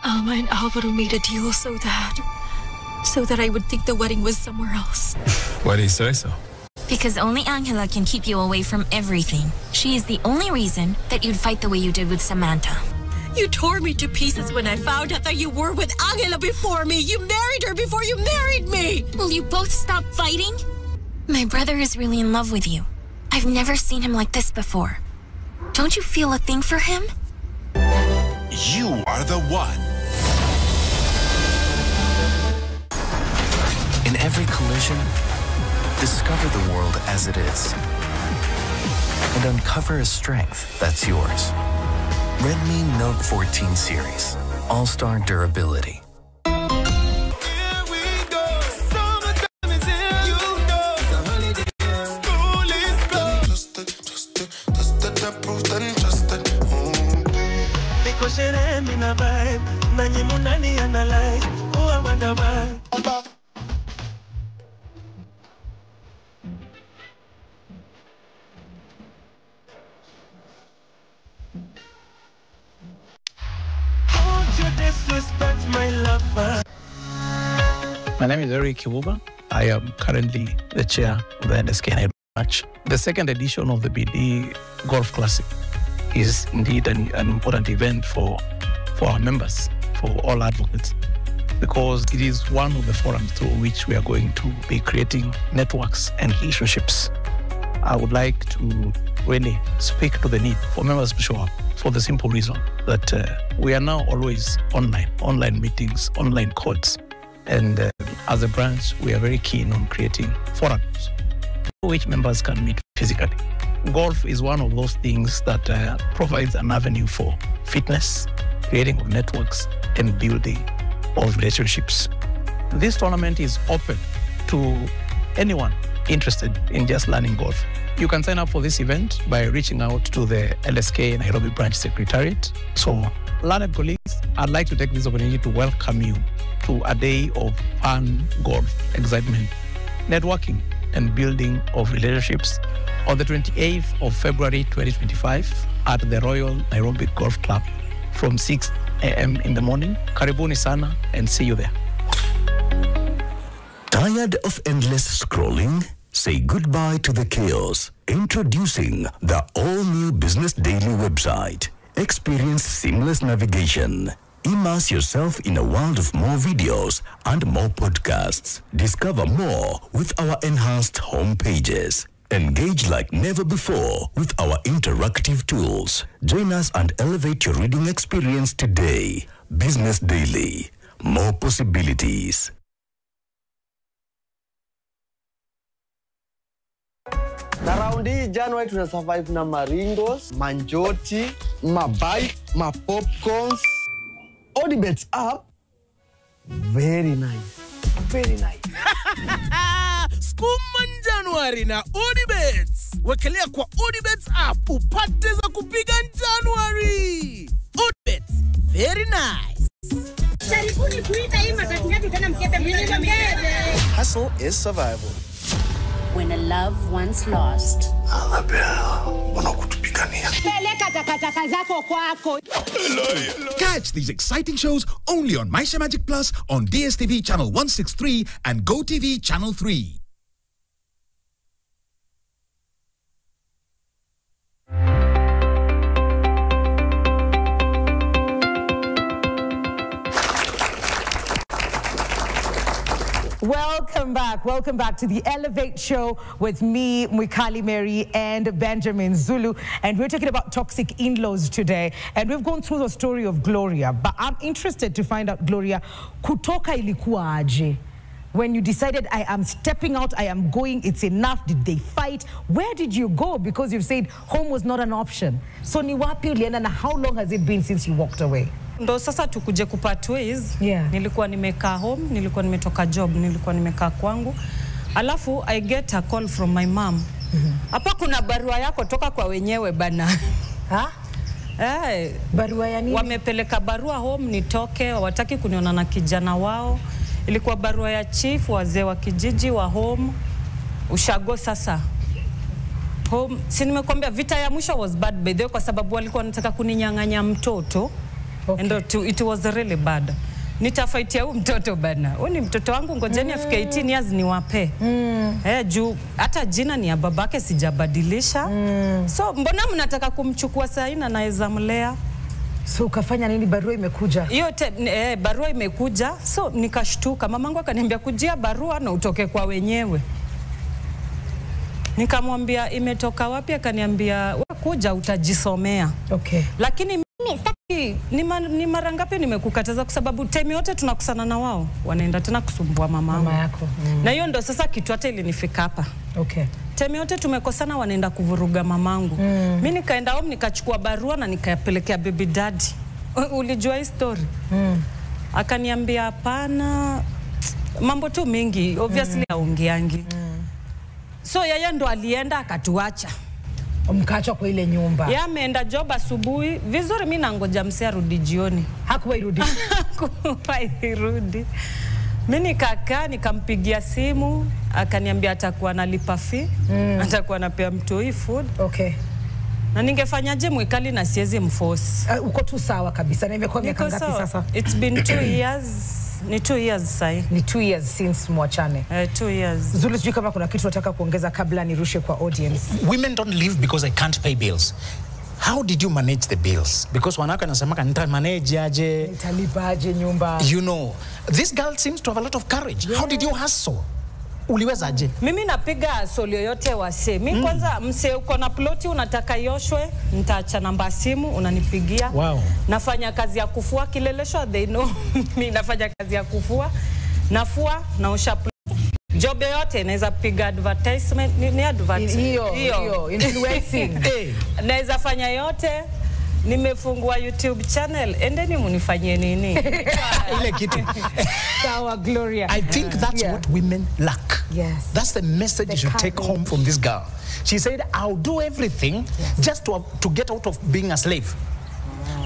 Alma and Alvaro made a deal so that I would think the wedding was somewhere else. Why do you say so? Because only Angela can keep you away from everything. She is the only reason that you'd fight the way you did with Samantha. You tore me to pieces when I found out that you were with Angela before me. You married her before you married me. Will you both stop fighting? My brother is really in love with you. I've never seen him like this before. Don't you feel a thing for him? You are the one. In every collision, discover the world as it is and uncover a strength that's yours. Redmi Note 14 series, all-star durability. My name is Eric Kibuba. I am currently the chair of the NSK Night Match. The second edition of the BD Golf Classic is indeed an important event for our members, for all advocates. because it is one of the forums through which we are going to be creating networks and relationships. I would like to really speak to the need for members to show up for the simple reason that we are now always online meetings, online calls. And as a branch, we are very keen on creating forums through which members can meet physically. Golf is one of those things that provides an avenue for fitness, creating of networks, and building of relationships. This tournament is open to anyone interested in just learning golf. You can sign up for this event by reaching out to the LSK Nairobi Branch Secretariat. So, learned colleagues, I'd like to take this opportunity to welcome you to a day of fun, golf, excitement, networking, and building of relationships on the 28th of February 2025 at the Royal Nairobi Golf Club from 6 a.m. in the morning. Karibuni sana and see you there. Tired of endless scrolling? Say goodbye to the chaos. Introducing the all-new Business Daily website. Experience seamless navigation. Immerse yourself in a world of more videos and more podcasts. Discover more with our enhanced home pages. Engage like never before with our interactive tools. Join us and elevate your reading experience today. Business Daily. More possibilities. Na raundi January tuna survive na maringos, manjoti, mabai, popcorns. All the bets up. Very nice. Very nice. Skuman January na Odibets. Wekelea kwa Odibets app upate za kupiga January. Odibets, very nice. Hustle is survival. When a love once lost. Catch these exciting shows only on Maisha Magic Plus on DSTV channel 163 and GoTV channel 3. Welcome back to the Elevate Show with me, Mwikali Mary, and Benjamin Zulu. And we're talking about toxic in-laws today. And we've gone through the story of Gloria. But I'm interested to find out, Gloria, kutoka ilikuwa aje? When you decided, I am stepping out, I am going, it's enough, did they fight? Where did you go? Because you've said home was not an option. So ni wapi ulienda na how long has it been since you walked away? Ndo sasa tukuje kupart ways. Nilikuwa nimekaa home, nilikuwa nimetoka job, nilikuwa nimekaa kwangu. Alafu I get a call from my mom. Hapa kuna barua yako toka kwa wenyewe bana. Ha? Barua ya nini? Wamepeleka barua home nitoke, hawataki kuniona na kijana wao. Ilikuwa barua ya chief, wazee wa kijiji wa home. Ushago sasa. Home, si nimekwambia vita ya mwisho was bad by the way kwa sababu walikuwa wanataka kuninyang'anya mtoto. And it was really bad. Nitafaitia huyu mtoto bana. Huyu ni mtoto wangu, ngojeni afike 18 years niwape. Juu hata jina ni ya babake sijabadilisha. So mbona mnataka kumchukua saa ina naweza mlea? So ukafanya nini? Barua imekuja? Hiyo barua imekuja. So nikashtuka. Mamangu akaniambia kujia barua na utoke kwa wenyewe. Nikamwambia imetoka wapi? Akaniambia wewe kuja utajisomea. Okay. Lakini ni mara ngapi nimekukataza kwa sababu time yote tunakusana na wao wanaenda tena kusumbua mama yako. Na hiyo ndo sasa kitu hata ilinifika hapa. Okay. Time yote tumekosana wanaenda kuvuruga mamangu. Mimi nikaenda home nikachukua barua na nikayapelekea baby daddy. Ulijua hii story? Akaniambia hapana, mambo tu mingi obviously haongeangi. So yeye ndo alienda akatuacha. Mkaachwa kwa ile nyumba. Yeye ameenda job asubuhi. Vizuri mimi nangoja msee arudi jioni. Hakuwairudi. Hakuwairudi. Mimi nikakaa nikampigia simu, akaniambia atakuwa analipa fee, atakuwa anapea mtoi food. Okay. Na ningefanyaje Mwikali na siwezi mforce. Uko tu sawa kabisa. Na imekuwa miaka ngapi sasa? It's been 2 years. Ni 2 years sai. Ni 2 years since mwachane. 2 years. Zulu, sijui kama kuna kitu nataka kuongeza kabla nirushe kwa audience. Women don't leave because I can't pay bills. How did you manage the bills? Because wanawake nasemaka nitamanage aje, nitalipa aje nyumba. You know, this girl seems to have a lot of courage. How did you hustle? Uliweza aje? Mimi napiga solo yote wase. Mimi kwanza mse uko na ploti unataka yoshwe, nitaacha namba simu unanipigia. Wow. Nafanya kazi ya kufua kileleshwa, they know. Mimi nafanya kazi ya kufua. Nafua, naosha ploti. Job yote naweza piga advertisement, ni advert. Hiyo influencing. Naweza fanya yote. Nimefungua YouTube channel, endeni munifanyie nini? Ile kitu. Sawa Gloria. I think that's what women lack. Yes. That's the message you should take home from this girl. She said, I'll do everything just to get out of being a slave.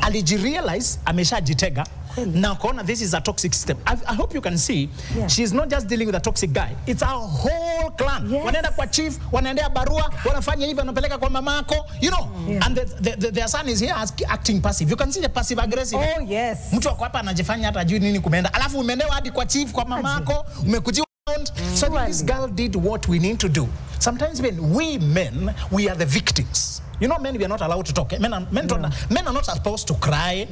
Alijirealize ameshajitega. Now, Kona, this is a toxic system. I hope you can see, she's not just dealing with a toxic guy. It's our whole clan. Wanaenda kwa chief, wanaendea barua, wanafanya hivi, wanapeleka kwa mamako, you know. And their son is here acting passive. You can see the passive aggressive. Oh, yes. Mtu wako hapa anajifanya hata ajui nini kumeenda. Alafu umeendewa hadi kwa chief, kwa mamako, umekujiwa. So this girl did what we need to do. Sometimes when we men, we are the victims. You know, men, we are not allowed to talk. Men are not supposed to cry.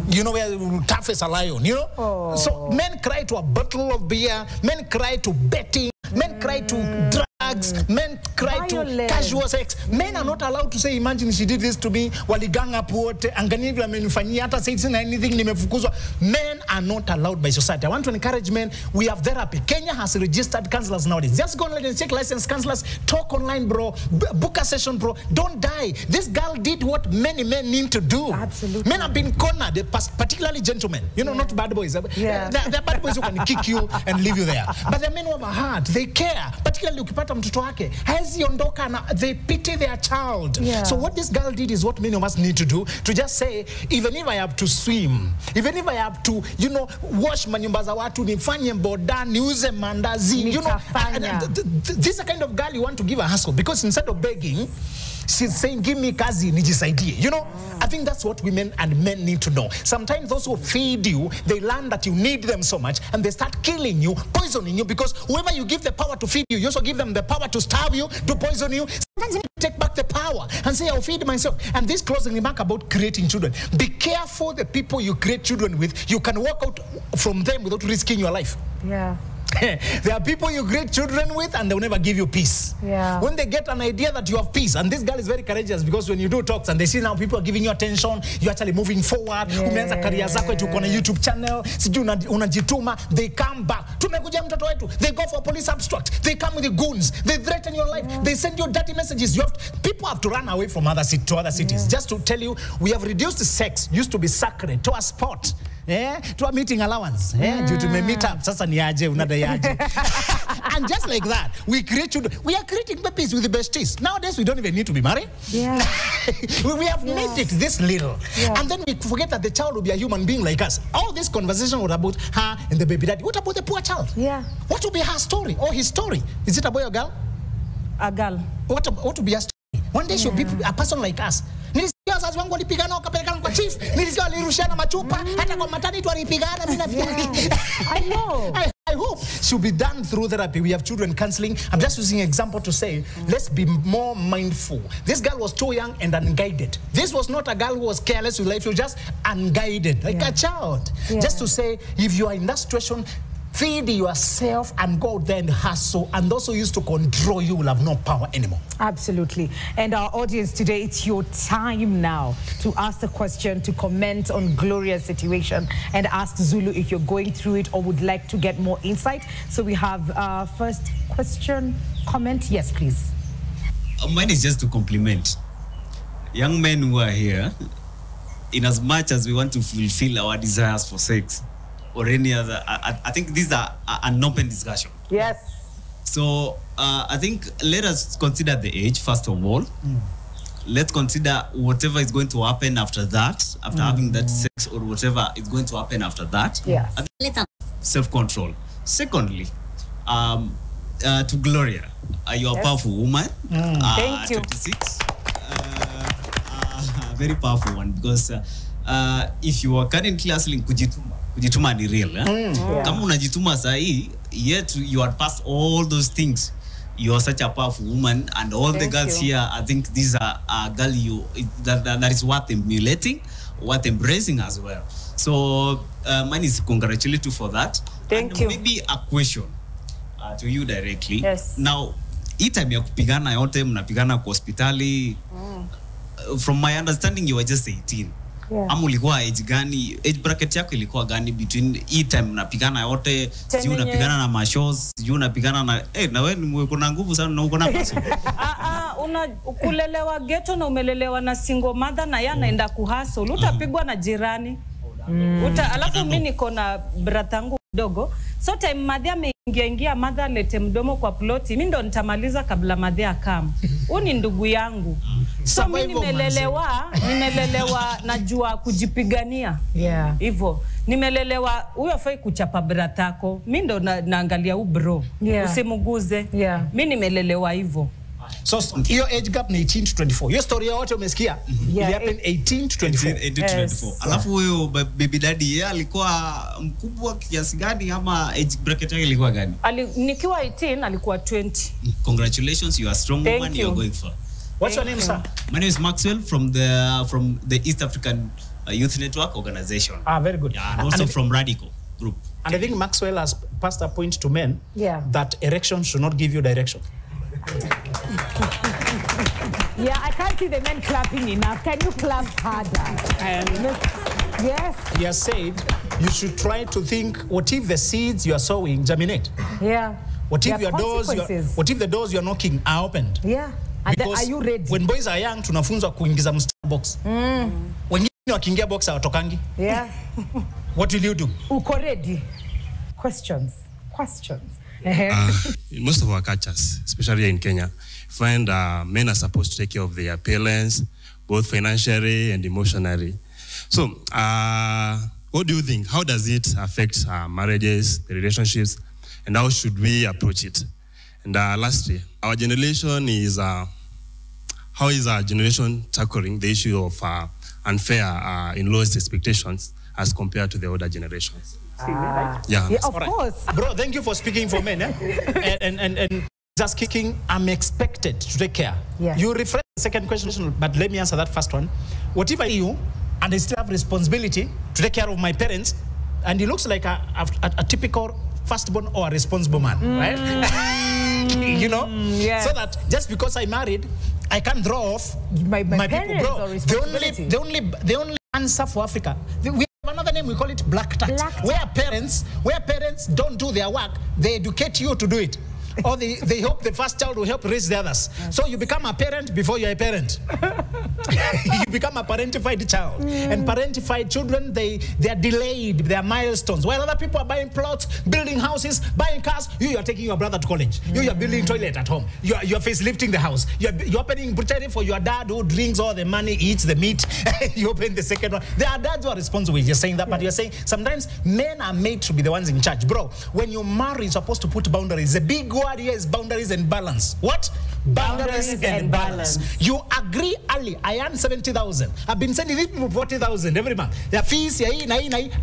You know, we are tough as a lion, you know? So men cry to a bottle of beer. Men cry to betting. Men cry to drugs. Men cry to casual sex. Men are not allowed to say, imagine she did this to me. Waliganga puote. Anganivi amenifanyia hata say anything nimefukuzwa. Men are not allowed by society. I want to encourage men. We have therapy. Kenya has registered counselors nowadays. Just go online and check licensed counselors. Talk online, bro. Book a session, bro. Don't die. This girl did what many men need to do. Absolutely. Men have been cornered, particularly gentlemen. You know, not bad boys. They're bad boys who can kick you and leave you there. But the men who have a heart, they care. Particularly ukipata mtoto wake, haezi ondoka na they pity their child. So what this girl did is what many of us need to do, to just say, even if I have to swim, even if I have to, you know, wash manyumba za watu, nifanye boda, niuze mandazi, you know, this is the kind of girl you want to give a hustle, because instead of begging, she's saying, give me kazi, nijisaidie. You know, I think that's what women and men need to know. Sometimes those who feed you, they learn that you need them so much, and they start killing you, poisoning you, because whoever you give the power to feed you, you also give them the power to starve you, to poison you. Sometimes you need to take back the power and say, I'll feed myself. And this closing remark about creating children. Be careful the people you create children with. You can walk out from them without risking your life. There are people you create children with and they'll never give you peace. When they get an idea that you have peace, and this girl is very courageous, because when you do talks and they see now people are giving you attention, you're actually moving forward, umeanza career zako eti uko na YouTube channel, sijui unajituma, they come back. Tumekuja mtoto wetu, they go for police abstract, they come with the goons, they threaten your life, they send you dirty messages. People have to run away from other cities. Just to tell you, we have reduced sex, used to be sacred, to a sport. To a meeting allowance. Due to my meetup, sasa ni aje, unadai aje. And just like that, we create children. We are creating babies with the besties. Nowadays, we don't even need to be married. We have made it this little. And then we forget that the child will be a human being like us. All this conversation was about her and the baby daddy. What about the poor child? What will be her story or his story? Is it a boy or girl? A girl. What will be her story? One day she'll be a person like us. Nilisikia wazazi wangu walipigana wakapelekana kwa chief. Nilisikia walirushiana machupa. Hata kwa maternity walipigana. I know. I hope she'll be done through therapy. We have children counseling. I'm just using an example to say, let's be more mindful. This girl was too young and unguided. This was not a girl who was careless with life. She was just unguided, like a child. Just to say, if you are in that situation, feed yourself and go out there and hustle, and those who used to control you will have no power anymore. Absolutely. And our audience today, it's your time now to ask the question, to comment on Gloria's situation, and ask Zulu if you're going through it or would like to get more insight. So we have first question, comment. Yes, please. Mine is just to compliment young men who are here, in as much as we want to fulfill our desires for sex or any other, I think these are an open discussion. Yes. So I think let us consider the age, first of all. Let's consider whatever is going to happen after that, after having that sex, or whatever is going to happen after that. Self-control. Secondly, to Gloria, you are a powerful woman. Thank you. 26. Very powerful one, because if you are currently hustling, kujituma ni real. Kama unajituma sahi, yet you are past all those things. you're such a powerful woman, and all the girls here, I think these are a girl that is worth emulating, worth embracing as well. So mine is congratulate you for that. Thank you. Maybe a question to you directly. Yes. Now, hii time ya kupigana yote mnapigana kwa hospitali. From my understanding, you were just 18. Yeah. Ama ulikuwa age gani? Age bracket yako ilikuwa gani between hii time mnapigana yote? Sijui unapigana na mashows, sijui unapigana na na wewe ni kuna nguvu sana na uko na pesa. Kulelewa ghetto na umelelewa na single mother na yana enda kuhustle, utapigwa na jirani. Alafu mimi niko na brother yangu mdogo. So time madhi ameingia mother lete mdomo kwa ploti, mimi ndo nitamaliza kabla madhi akam. Huyu ni ndugu yangu. So mimi nimelelewa najua kujipigania. Yeah. Hivyo nimelelewa huyo afai kuchapa brother yako. Mimi ndo naangalia u bro. Yeah. Usimuguze. Yeah. Mimi nimelelewa hivyo. So your age gap ni 18 to 24. Your story yote umesikia? It happened 18 to 24. 18 to 24. Alafu huyo baby daddy yeye alikuwa mkubwa kiasi gani ama age bracket yake ilikuwa gani? Nikiwa 18 alikuwa 20. Congratulations, you are a strong woman. You're going for. What's your name, sir? My name is Maxwell from the East African Youth Network Organization. Very good. Yeah, and also from Radical Group. And I think Maxwell has passed a point to men that erection should not give you direction. Yeah, I can't see the men clapping enough. Can you clap harder? Yes. He has said you should try to think, what if the seeds you are sowing germinate? Yeah. What if the doors you are knocking are opened? Yeah. And then, are you ready? When boys are young, tunafunzwa kuingiza mstari box. Wengine wakiingia box hawatokangi. Yeah. What will you do? Uko ready? Questions. In most of our cultures, especially in Kenya, find men are supposed to take care of their parents, both financially and emotionally. So, what do you think? How does it affect marriages, the relationships, and how should we approach it? And lastly, our generation is, how is our generation tackling the issue of unfair in-laws expectations as compared to the older generations? Yeah, of course. Bro, thank you for speaking for men. And just kicking, I'm expected to take care. Yes. You refer to the second question, but let me answer that first one. What if I you and I still have responsibility to take care of my parents, and he looks like a typical firstborn or a responsible man, right? You know? Yes. So that just because I married, I can't throw off my people. Bro, the only answer for Africa, we have another name, we call it black tax. Where parents don't do their work, they educate you to do it. Or they hope the first child will help raise the others. Yes. So you become a parent before you're a parent. You become a parentified child. And parentified children, they are delayed, they are milestones. While other people are buying plots, building houses, buying cars, you are taking your brother to college. You are building toilet at home. You are facelifting the house. You're opening butchery for your dad who drinks all the money, eats the meat. You open the second one. There are dads who are responsible. You're saying that, but you're saying sometimes men are made to be the ones in charge. Bro, when you marry, you're supposed to put boundaries. The big word here is boundaries and balance. What? Boundaries and balance. You agree early. I earn 70,000. I've been sending people 40,000 every month. Their fees,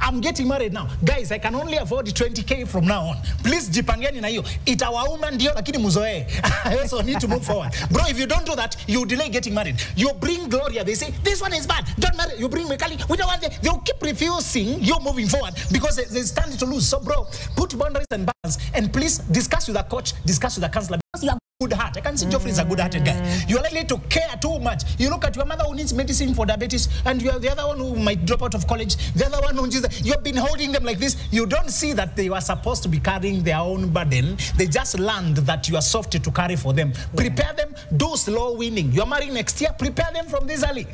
I'm getting married now. Guys, I can only afford 20K from now on. Please, jipangeni na hiyo. Itawauma ndio lakini muzoe. I also need to move forward. Bro, if you don't do that, you delay getting married. You bring Gloria. They say, this one is bad. Don't marry. You bring Mwikali. We don't want them. They'll keep refusing you moving forward because they stand to lose. So, bro, put boundaries and balance. And please discuss with a coach, discuss with a counselor. Because you have good heart. I can see Geoffrey is a good-hearted guy. You're likely to care too much. You look at your mother who needs medicine for diabetes, and you are the other one who might drop out of college. The other one who needs. You've been holding them like this. You don't see that they were supposed to be carrying their own burden. They just learned that you are soft to carry for them. Prepare them. Do slow winning. You're marrying next year. Prepare them from this early.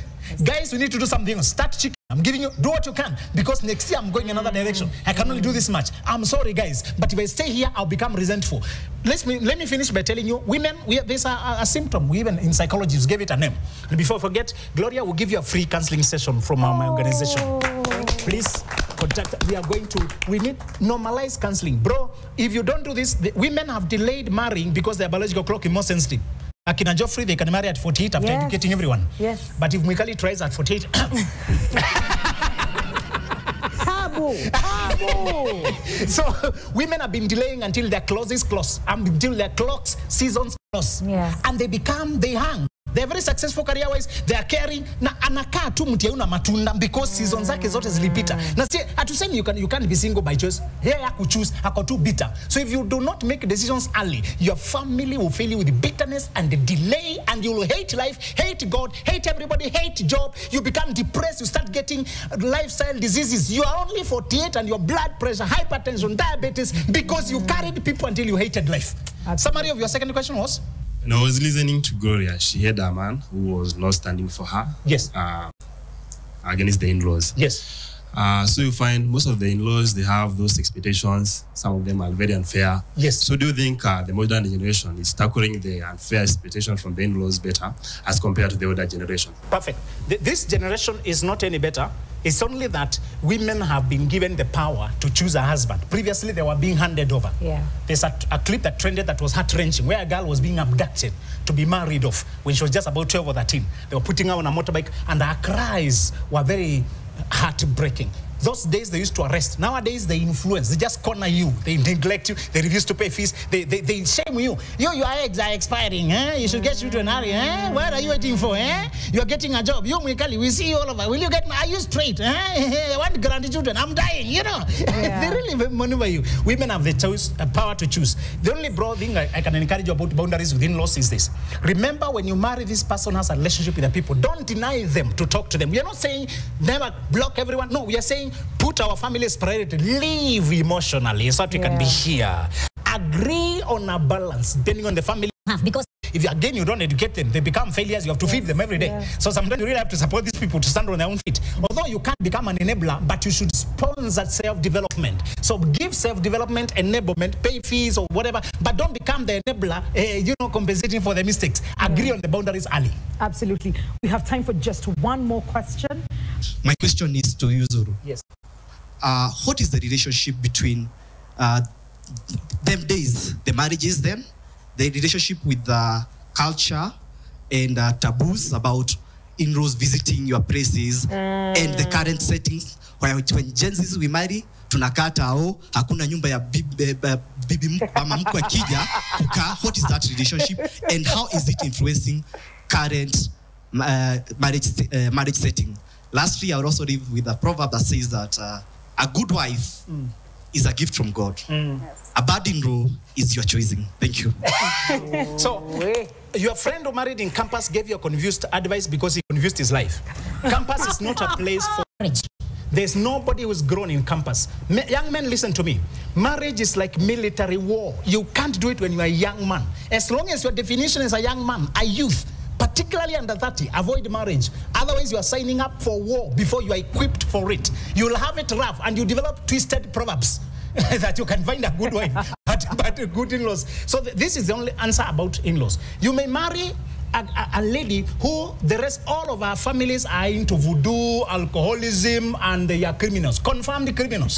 Guys, we need to do something. Start chicken. I'm giving you, do what you can, because next year I'm going another direction. I can only do this much. I'm sorry, guys, but if I stay here, I'll become resentful. Let me finish by telling you, women, there's a symptom. We even in psychology gave it a name. And before I forget, Gloria will give you a free counseling session from my organization. Please contact. We need normalized counseling. Bro, if you don't do this, the women have delayed marrying because their biological clock is more sensitive. Akina Geoffrey, they can marry at 48 after educating everyone. Yes. But if Mwikali tries at 48... So women have been delaying until their clothes is close, until their clocks, seasons close. Yes. And they hang. They're very successful career-wise. They are caring. Na anakaa tu mti hauna matunda because seasons zake zote zilipita. Na si hatusemi you can't be single by choice. Here ya kuchoose hako too bitter. So if you do not make decisions early, your family will fill you with bitterness and delay, and you will hate life, hate God, hate everybody, hate job. You become depressed. You start getting lifestyle diseases. You are only 48 and your blood pressure, hypertension, diabetes because you carried people until you hated life. Summary of your second question was? And I was listening to Gloria. She had a man who was not standing for her. Yes. Against the in-laws. Yes. So you find most of the in-laws, they have those expectations. Some of them are very unfair. Yes. So do you think the modern generation is tackling the unfair expectation from the in-laws better as compared to the older generation? Perfect. This generation is not any better. It's only that women have been given the power to choose a husband. Previously, they were being handed over. Yeah. There's a clip that trended that was heart-wrenching, where a girl was being abducted to be married off when she was just about 12 or 13. They were putting her on a motorbike, and her cries were very heartbreaking. Those days, they used to arrest. Nowadays, they influence. They just corner you. They neglect you. They refuse to pay fees. They shame you. Your eggs are expiring. You should get you to an area. What are you waiting for? You are getting a job. You, Mwikali, we see you all over. Will you get, are you straight? I want grandchildren. I'm dying, you know. Yeah. They really maneuver you. Women have the choice, power to choose. The only broad thing I can encourage you about boundaries within laws is this. Remember, when you marry this person has a relationship with the people, don't deny them to talk to them. We are not saying never block everyone. No, we are saying put our family's priority, live emotionally so that we can be here. Agree on a balance depending on the family. Because if you don't educate them, they become failures. You have to feed them every day. So sometimes you really have to support these people to stand on their own feet. Although you can't become an enabler, but you should sponsor self-development. So give self-development, enablement, pay fees or whatever, but don't become the enabler, compensating for the mistakes. Agree on the boundaries early. Absolutely. We have time for just one more question. My question is to you, Zuru. Yes. What is the relationship between them days, the marriages then, the relationship with the culture and taboos about in-laws visiting your places and the current settings where when Gen Zs we marry, tunakata hakuna nyumba ya bibi mama mkwe akija kukaa. What is that relationship and how is it influencing current marriage setting? Lastly, I would also live with a proverb that says that a good wife is a gift from God. A bad in-law is your choosing. Thank you. So, your friend who married in campus gave you a confused advice because he confused his life. Campus is not a place for marriage. There's nobody who's grown in campus. Young men, listen to me. Marriage is like military war. You can't do it when you are a young man. As long as your definition is a young man, a youth, particularly under 30, avoid marriage. Otherwise, you are signing up for war before you are equipped for it. You will have it rough and you develop twisted proverbs that you can find a good wife, but good in-laws. So this is the only answer about in-laws. You may marry a lady who all of our families are into voodoo, alcoholism, and they are criminals, confirmed criminals.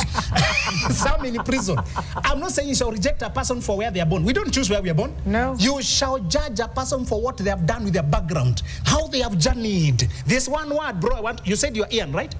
Some in prison. I'm not saying you shall reject a person for where they are born. We don't choose where we are born. No. You shall judge a person for what they have done with their background, how they have journeyed. There's one word, bro. You said you're Ian, right?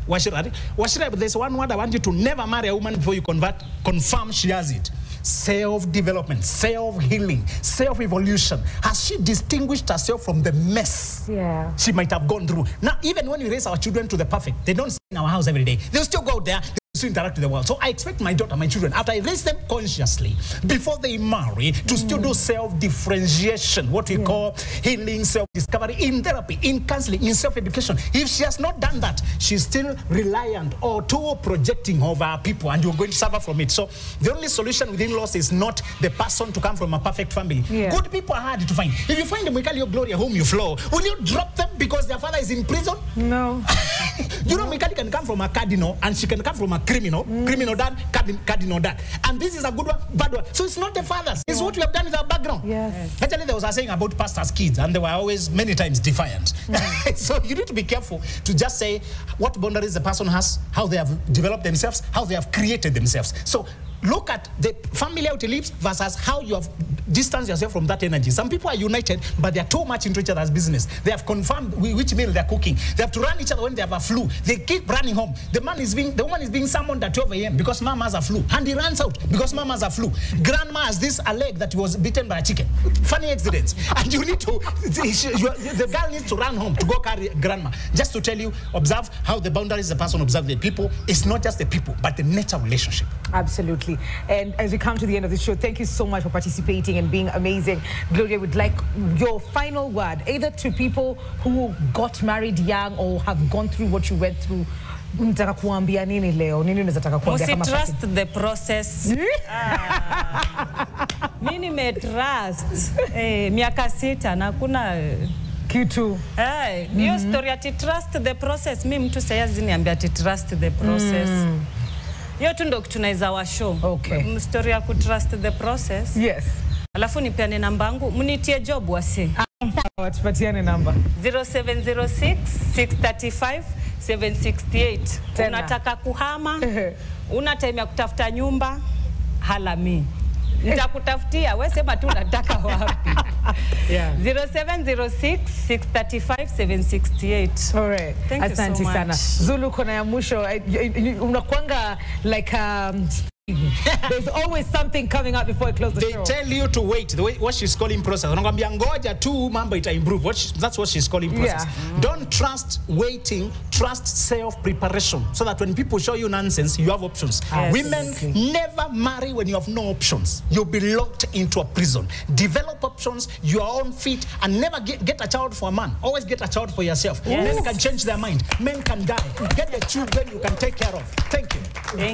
Washira. Washira, but there's one word I want you to never marry a woman before you confirm she has it. Self-development, self-healing, self-evolution. Has she distinguished herself from the mess she might have gone through? Now, even when we raise our children to the perfect, they don't stay in our house every day. They'll still go out there. To interact with the world. So I expect my daughter, my children, after I raise them consciously, before they marry, to still do self-differentiation, what we call healing, self-discovery, in therapy, in counseling, in self-education. If she has not done that, she's still reliant or too projecting over people, and you're going to suffer from it. So the only solution within laws is not the person to come from a perfect family. Good people are hard to find. If you find the Mwikali or Gloria whom you flow, will you drop them because their father is in prison? No. You know, Mwikali can come from a cardinal, and she can come from a criminal dad, cardinal dad. And this is a good one, bad one. So it's not the fathers. It's what we have done with our background. Yes. Actually, there was a saying about pastors' kids, and they were always many times defiant. So you need to be careful to just say what boundaries the person has, how they have developed themselves, how they have created themselves. So look at the family how it lives versus how you have distanced yourself from that energy. Some people are united, but they're too much into each other's business. They have confirmed which meal they're cooking. They have to run each other when they have a flu. They keep running home. The woman is being summoned at 12 a.m. because mama has a flu. And he runs out because mama has a flu. Grandma has a leg that was bitten by a chicken. Funny accidents. And you need to, the girl needs to run home to go carry grandma. Just to tell you, observe how the boundaries the person observes the people. It's not just the people, but the nature relationship. Absolutely. And as we come to the end of the show, thank you so much for participating and being amazing. Gloria would like your final word, either to people who got married young or have gone through what you went through. Unataka kuambia nini leo? Nini unataka kuambia kama trust the process. Mimi nimetrust miaka 6 na kuna kitu. Hiyo story ati trust the process. Mimi mtu sayazi niambia ati trust the process. Hiyo tu ndo kitu naweza wa show. Okay. Story ya ku trust the process. Yes. Alafu nipeane namba yangu, mnitie job wasi. Watupatiane namba. 0706 635 768. Unataka kuhama? Una time ya kutafuta nyumba? Hala mi. Nitakutafutia, wewe sema tu unataka wapi. 0706 635 768. All right. Thank you so much. Sana. Zulu, kona ya mwisho unakuanga like there's always something coming up before I close the show. They tell you to wait. The way what she's calling process. Unakwambia ngoja tu mambo ita improve. That's what she's calling process. Yeah. Don't trust waiting. Trust self-preparation. So that when people show you nonsense, you have options. Yes. Women never marry when you have no options. You'll be locked into a prison. Develop options, your own feet, and never get a child for a man. Always get a child for yourself. Yes. Men can change their mind. Men can die. Get the children you can take care of. Thank you.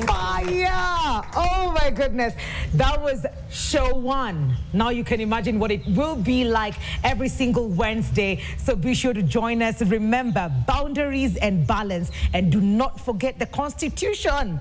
Fire! Oh my goodness. That was show 1. Now you can imagine what it will be like every single Wednesday. So be sure to join us. Remember, boundaries and balance. And do not forget the Constitution.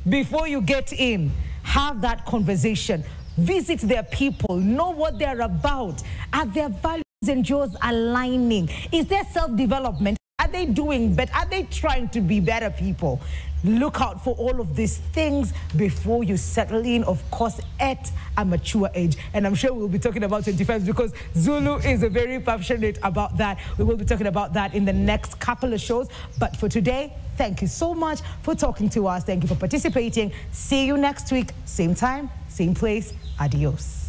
Before you get in, have that conversation. Visit their people. Know what they're about. Are their values and yours aligning? Is there self-development? Are they doing better? Are they trying to be better people? Look out for all of these things before you settle in, of course, at a mature age. And I'm sure we'll be talking about 25 because Zulu is very passionate about that. We will be talking about that in the next couple of shows. But for today, thank you so much for talking to us. Thank you for participating. See you next week. Same time, same place. Adios.